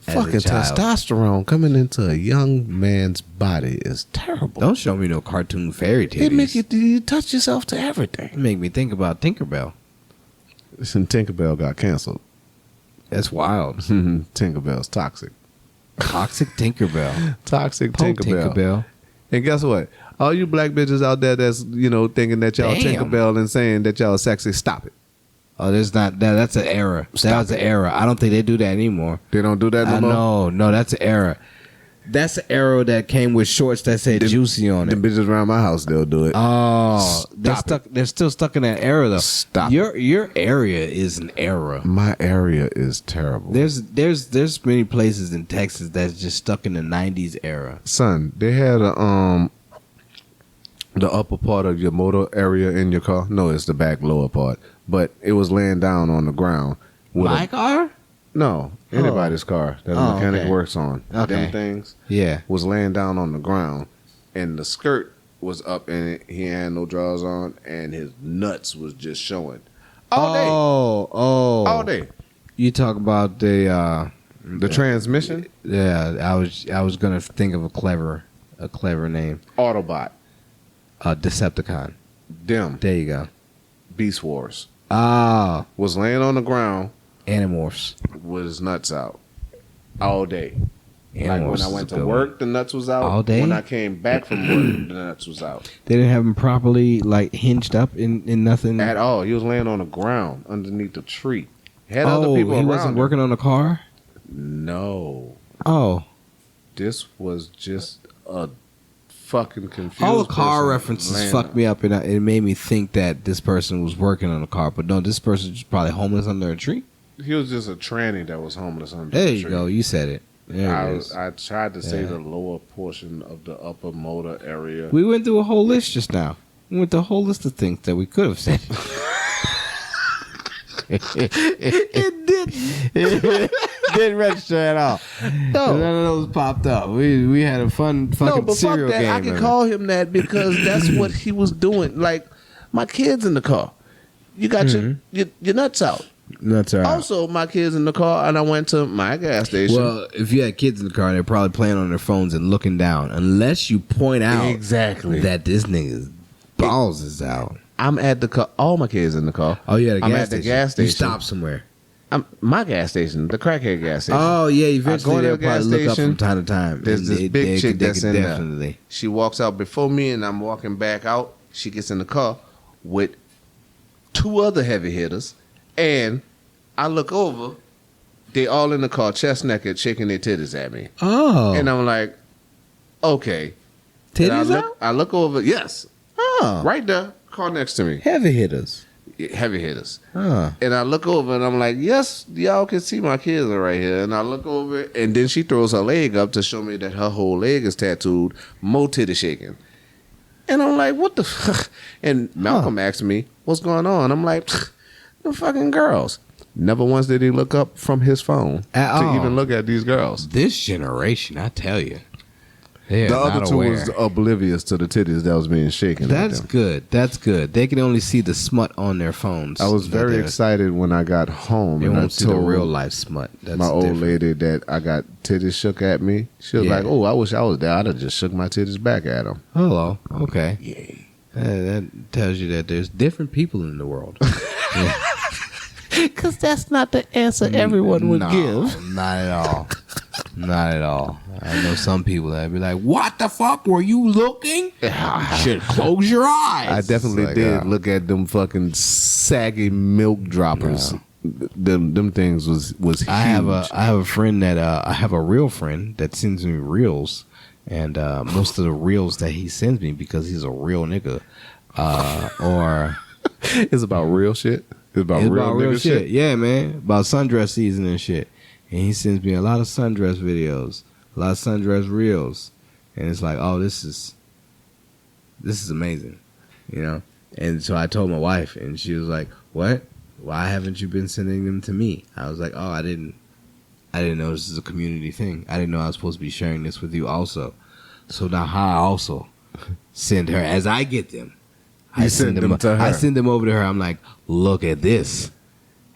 As a
Fucking
child.
testosterone coming into a young man's body is terrible.
Don't show me no cartoon fairy titties.
It make you touch yourself to everything.
It make me think about Tinkerbell.
Listen, Tinkerbell got canceled.
That's wild.
Tinkerbell's toxic.
Toxic Tinkerbell.
Toxic
Poor
Tinkerbell.
Tinkerbell.
And guess what? All you black bitches out there that's, thinking that y'all
Damn.
Tinkerbell and saying that y'all sexy, stop it.
Oh, there's not that. That's an era. That
Stop
was an
it.
era. I don't think they do that anymore.
They don't do that no more?
No, that's an era. That's an era that came with shorts that said juicy on
Them
it.
bitches around my house, they'll do it.
Oh, they're
Stop
stuck. They're still stuck in that era though.
Stop
Your area is an era.
My area is terrible.
There's many places in Texas that's just stuck in the '90s era.
Son, they had the upper part of your motor area in your car. No, it's the back lower part. But it was laying down on the ground. with
My
a-
car?
No, anybody's car that a
Oh,
mechanic
okay.
works on.
Okay.
Them things
Yeah.
was laying down on the ground, and the skirt was up, and he had no drawers on, and his nuts was just showing all day,
Oh.
all day.
You talk about the
The transmission,
yeah. I was gonna think of a clever name.
Autobot,
Decepticon.
them,
There you go.
Beast Wars
Ah,
was laying on the ground
Animorphs.
with his nuts out all day. Like
Animal
when I
roast
went
is a
to
good
work,
one.
the nuts was out.
All day?
When I came back from work, the nuts was out.
They didn't have him properly like hinged up in nothing
At all. He was laying on the ground underneath the tree. Had other
Oh,
people
he
around
wasn't
him.
working on the car.
No.
Oh,
This was just a fucking confused.
all the car
person
references
laying
fucked me up, and it made me think that this person was working on the car. But no, this person was probably homeless under a tree.
He was just a tranny that was homeless under
There
the
you
tree.
go. You said it. There it is.
I tried to say
Yeah.
the lower portion of the upper motor area.
We went through a whole list just now. We went through a whole list of things that we could have said. It didn't register at all.
No.
None of those popped up. We had a fun fucking
No, but fuck
serial
that.
game.
I can
man.
call him that because that's what he was doing. Like, my kids in the car. You got your nuts out.
Nuts are out.
Also, my kids in the car, and I went to my gas station.
Well, if you had kids in the car, they're probably playing on their phones and looking down. Unless you point out
Exactly.
that this nigga's balls is out.
I'm at the car. All my kids in the car.
Oh, you at a
I'm
gas
at the
station.
gas station.
You stop somewhere.
My gas station, the crackhead gas station.
Oh yeah, eventually
to
they'll
the gas
probably look up
station.
from time to time.
There's
And
this big chick
they
that's
could
in there.
definitely.
She walks out before me, and I'm walking back out. She gets in the car with two other heavy hitters, and I look over. They all in the car, chest naked, shaking their titties at me,
Oh,
and I'm like, okay. And
titties out.
I look over. Yes,
Oh,
right there, car next to me,
heavy hitters.
heavy hitters.
Huh.
And I look over and I'm like, yes, y'all can see my kids are right here. And I look over and then she throws her leg up to show me that her whole leg is tattooed, more titty shaking. And I'm like, what the fuck? And Malcolm asked me, what's going on? I'm like, the fucking girls. Never once did he look up from his phone
At
to
all.
even look at these girls.
This generation, I tell you, they are
The other
not
two
aware.
was oblivious to the titties that was being shaken. at
That's
them.
good. That's good. They can only see the smut on their phones.
I was
That
very
they're-
excited when I got home.
They
and I
won't see the
told
real life smut. That's
my old
different.
lady that I got titties shook at me. She was
Yeah.
like, "Oh, I wish I was there. I'd have just shook my titties back at him."
Hello. Okay.
Yeah.
That tells you that there's different people in the world.
Because that's not the answer everyone would
No,
give.
Not at all. Not at all. I know some people that be like, "What the fuck were you looking?" Should close your eyes.
I definitely
It's like,
did look at them fucking saggy milk droppers. Them things was huge.
I have a friend that I have a real friend that sends me reels, and most of the reels that he sends me because he's a real nigga, or
It's about real shit. It's about
it's
real
about real
nigga
shit. Yeah, man, about sundress season and shit. And he sends me a lot of sundress videos, a lot of sundress reels, and it's like, oh, this is amazing, you know. And so I told my wife, and she was like, "What? Why haven't you been sending them to me?" I was like, "Oh, I didn't know this is a community thing. I didn't know I was supposed to be sharing this with you also." So now I also send her as I get them.
You send them to her.
I send them over to her. I'm like, "Look at this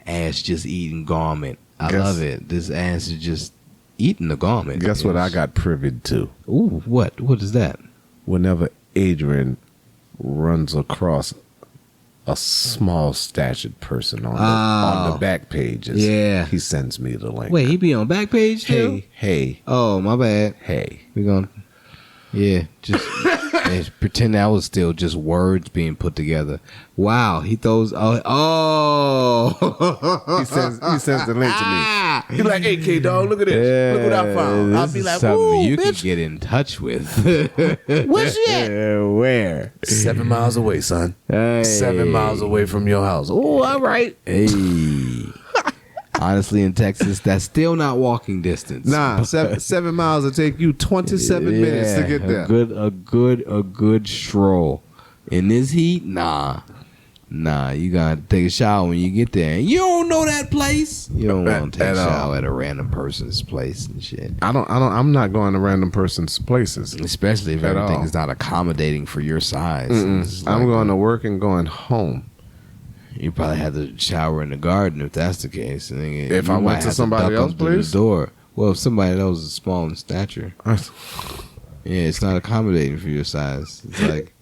ass just eating garment. I
Guess-
love it. This ass is just eating the garment."
Guess what I got privy to?
Ooh, what? What is that?
Whenever Adrian runs across a small statured person on the back pages,
Yeah.
he sends me the link.
Wait, he be on Backpage too?
Hey,
Oh, my bad.
hey.
We gonna, just pretend that was still just words being put together. Wow, he throws. Oh.
He sends the link to me. He's like, "Hey, K dog, look at this. Look what I found." I'll
This
be
is
like,
something
"Ooh,
you can
bitch,
get in touch with.
where's she at?"
Where?
7 miles away, son.
Hey.
7 miles away from your house. Oh, all right.
Hey. Honestly, in Texas, that's still not walking distance.
Nah, 7 miles will take you 27 minutes to get there.
A good stroll. In this heat, nah, you gotta take a shower when you get there. And you don't know that place. You don't want to take
At
a
all.
shower at a random person's place and shit.
I'm not going to random person's places.
Especially if
At
everything
all.
is not accommodating for your size. It's
I'm
like,
going to work and going home.
You probably have to shower in the garden if that's the case. And then
If
you
I
might
went to
have
somebody
duck
else's
up to the
place?
door. Well, if somebody else is small in stature, yeah, it's not accommodating for your size. It's like,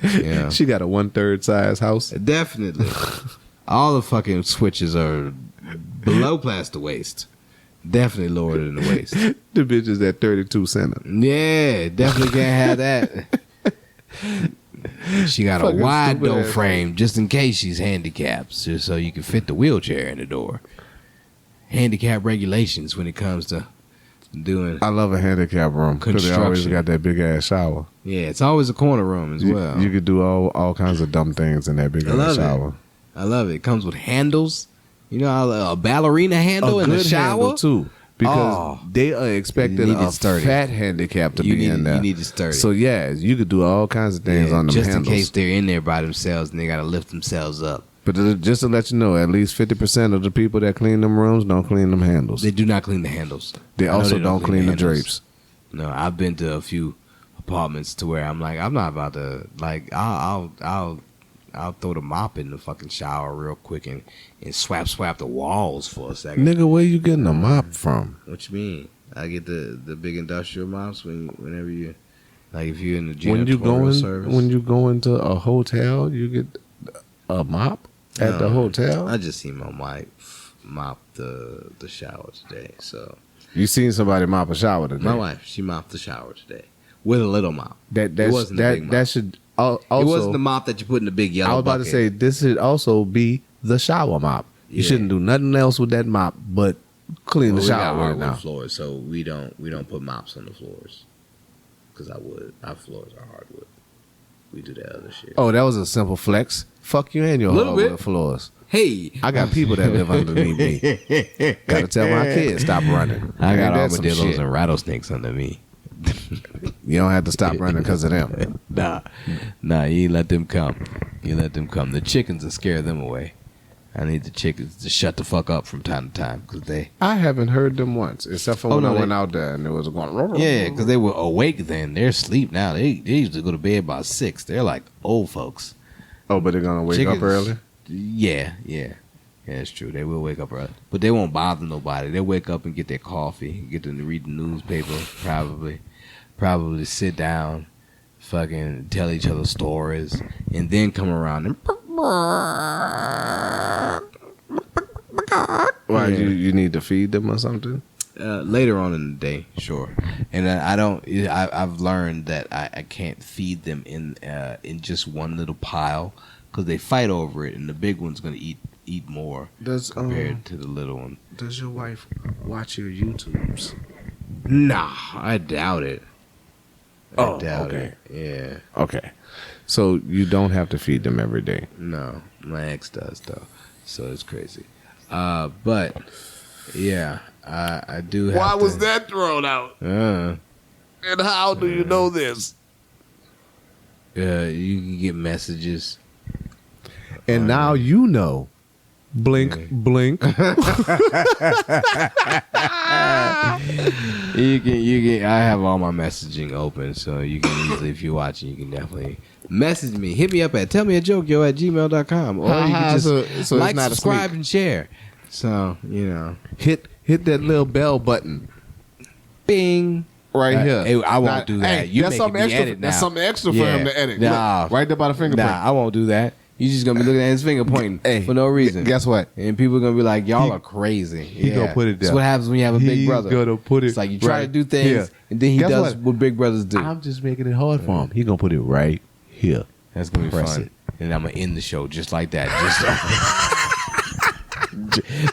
yeah,
She got a 1/3 size house.
definitely. All the fucking switches are below past the waist. Definitely lower than the waist.
The bitch is at 32 center.
Yeah, definitely can't have that. She got a
Fucking
wide
stupid
door
ass
frame just in case she's handicapped, just so you can fit the wheelchair in the door. Handicap regulations when it comes to doing.
I love a handicap room because they always
Construction.
got that big ass shower.
Yeah, it's always a corner room as well.
You could do all kinds of dumb things in that big
I love
ass
it.
shower.
I love it. It comes with handles. You know, a ballerina handle
A
in the
good
shower.
handle too, because
Oh.
they are expecting
You need
a
it sturdy.
fat handicap to
You
be
need-
in there.
you need it sturdy.
So yeah, you could do all kinds of things
Yeah,
on them
just
handles.
in case they're in there by themselves and they got to lift themselves up.
But just to let you know, at least 50% of the people that clean them rooms don't clean them handles.
They do not clean the handles.
They
I know
also don't clean the
handles.
drapes.
No, I've been to a few apartments to where I'm like, I'm not about to like. I'll throw the mop in the fucking shower real quick and swap the walls for a second.
Nigga, where you getting a mop from?
What you mean? I get the big industrial mops whenever you like if you're in the
When you
janitorial service.
when you go into a hotel, you get a mop at the
No,
hotel.
I just seen my wife mop the shower today. So
You seen somebody mop a shower today?
my wife, she mopped the shower today with a little mop.
That
It wasn't a big mop.
that should also.
It wasn't the mop that you put in the big yellow
I was about
bucket.
to say this should also be the shower mop. You
Yeah.
shouldn't do nothing else with that mop but clean
Well,
the
we got
shower right
hardwood
now.
floors, so we don't put mops on the floors. Because our floors are hardwood. We do that other shit.
Oh, that was a simple flex. Fuck you and your
Little
hardwood
bit.
floors.
Hey,
I got people that live underneath me. Gotta tell my kids stop running.
I got
Ain't that some
armadillos
shit?
and rattlesnakes under me.
You don't have to stop running because of them.
Nah, you let them come. You let them come. The chickens will scare them away. I need the chickens to shut the fuck up from time to time because they.
I haven't heard them once, except for
Oh,
when
no,
I
they-
went out there and it was going.
Yeah, because they were awake then. They're asleep now. They usually go to bed by 6. They're like old folks.
Oh, but they're gonna wake
Chickens-
up early.
Yeah, it's true. They will wake up early, but they won't bother nobody. They wake up and get their coffee, get them to read the newspaper, probably sit down, fucking tell each other stories, and then come around and.
Why
Yeah.
you need to feed them or something?
Later on in the day, sure. And I've learned that I can't feed them in just one little pile because they fight over it, and the big one's gonna eat more compared to the little one.
Does your wife watch your YouTubes?
Nah, I doubt it. I
Oh,
doubt
okay.
it. Yeah,
Okay, so you don't have to feed them every day.
no, my ex does though, so it's crazy. But yeah, I do. Have to,
that thrown out? And how do you know this?
You can get messages.
And now you know. Blink, blink.
You can. I have all my messaging open, so you can easily, if you're watching, you can definitely message me. Hit me up at tellmeajoke@gmail.com, or you can just
so
like,
it's not a
subscribe,
sneak.
and share. So
Hit that little bell button
bing.
right here.
Hey, I won't
Now,
do that.
hey,
You
that's
making
something
me
extra.
edit now.
That's something extra for
Yeah.
him to edit.
Nah.
Look, right there by the fingerprint.
Nah, I won't do that. You just gonna be looking at his finger pointing
Hey,
for no reason.
Guess what?
And people are gonna be like, "Y'all are crazy."
he gonna put it
That's
there.
what happens when you have a big
He's
brother.
gonna put it
It's like you try
right
to do things,
here.
and then he
Guess
does
what?
what big brothers do.
I'm just making it hard for him. He gonna put it right here.
That's gonna be
Press
fun.
it.
And I'm gonna end the show just like that.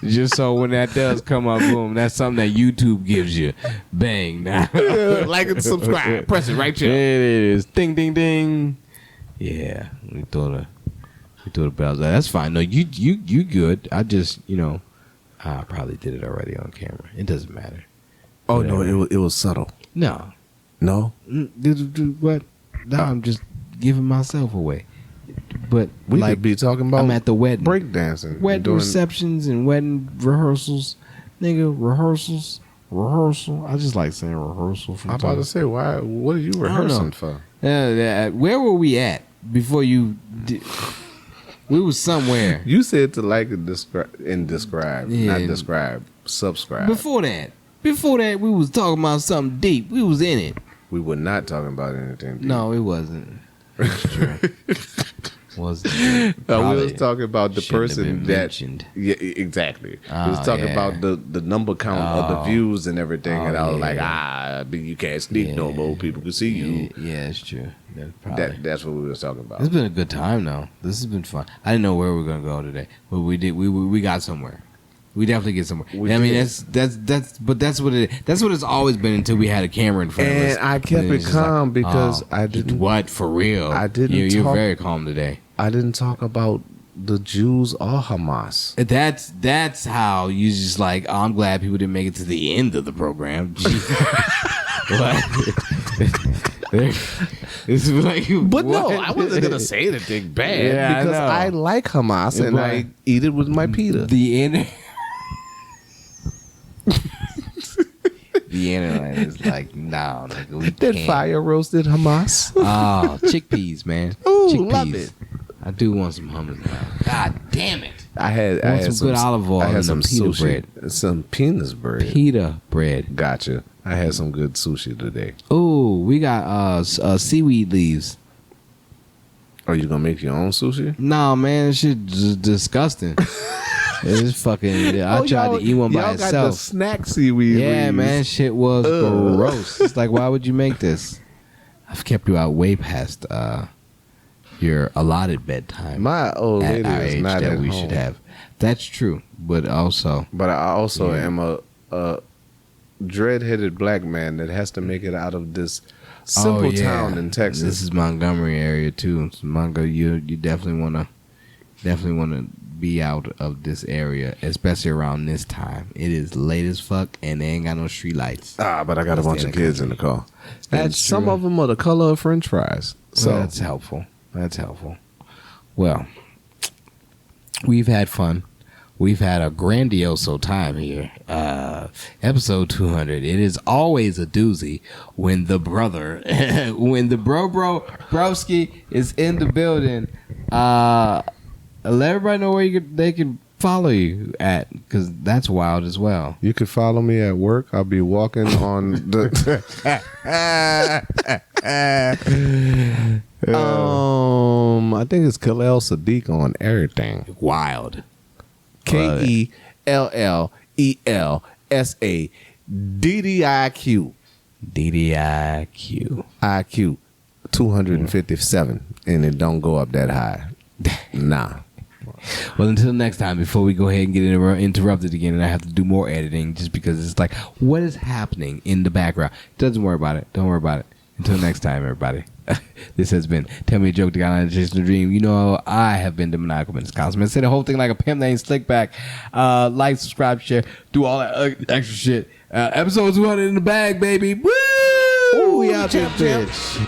Just so when that does come up, boom, that's something that YouTube gives you. Bang. Now.
Like and subscribe. Press it right
There
here.
it is. Ding, ding, ding. Yeah, we throw the bells out. That's fine. No, you good. I just, I probably did it already on camera. It doesn't matter.
Oh no, it was subtle.
No.
No,
What? No, I'm just giving myself away. But
we
like
could be talking about
I'm at the wedding.
breakdancing,
Wedding
doing-
receptions and wedding rehearsals. Nigga, rehearsal. I just like saying rehearsal from
I'm about to say, why? What are you
don't know.
rehearsing for?
where were we at before you did? We was somewhere.
You said to like and describe,
Yeah.
not describe, subscribe.
Before that, we was talking about something deep. We was in it.
We were not talking about anything. Deep.
No, it wasn't. It's true. was
we
probably
was talking about the
shouldn't have
person
been
that.
mentioned.
Yeah, exactly. We was
Oh,
talking
yeah.
about the number count of the views and everything, and I was like, you can't sneak no more. People can see you.
Yeah, it's true.
That's what we was talking about.
It's been a good time though. This has been fun. I didn't know where we were gonna go today, but we did. We got somewhere. We definitely get somewhere.
We
I mean,
did.
that's what it. That's what it's always been until we had a camera in front of us.
And I kept
And
it
it's just like,
calm because
oh,
I didn't.
What for real?
I didn't
You're
talk-
very calm today.
I didn't talk about the Jews or Hamas.
That's how you just like. Oh, I'm glad people didn't make it to the end of the program. It's like,
But no,
what?
I wasn't gonna say anything bad
Yeah,
because
I know.
I like Hamas and
But
I eat it with my pita.
The internet. The internet is like, no, like we
That
can't.
fire roasted Hamas.
Oh, chickpeas, man.
Ooh,
Chickpeas.
love it.
I do want some hummus now. God damn it.
I had
some good olive oil
I had
and
some
some pita
sushi, some penis bread.
Pita bread.
Gotcha. I had some good sushi today.
Ooh, we got seaweed leaves.
Are you gonna make your own sushi?
No, man, shit just disgusting. It's fucking. I tried to eat one by
y'all got the
itself.
snack seaweed.
Yeah,
leaves.
man, shit was gross. It's like, why would you make this? I've kept you out way past your allotted bedtime.
My old
at
lady
our
is
age
not
that
at
we
home.
should have. That's true, but also,
But I also
Yeah.
am a dread-headed black man that has to make it out of this simple town in Texas.
This is Montgomery area too. So you definitely wanna be out of this area, especially around this time. It is late as fuck, and they ain't got no street lights.
But I got a bunch of kids in the car. And
That's
some
true.
of them are the color of French fries. So
Well, that's helpful. That's helpful. Well, we've had fun. We've had a grandioso time here. Episode 200. It is always a doozy when the brother, when the broski is in the building. Let everybody know where they can follow you at, because that's wild as well.
you can follow me at work. I'll be walking on the. I think it's kellel saddiq on everything.
Wild.
KELLELSADDIQ.
DDIQ.
IQ 257, and it don't go up that high. Nah.
Well, until next time, before we go ahead and get interrupted again, and I have to do more editing just because it's like, what is happening in the background? Doesn't worry about it. Don't worry about it. Until next time, everybody. This has been Tell Me a Joke, the guy on Chasing the Dream. You know, I have been the Maniacal Menace. Say the whole thing like a pimp named Slickback. Like, subscribe, share, do all that extra shit. Episode 200 in the bag, baby. Woo! We out there, bitch.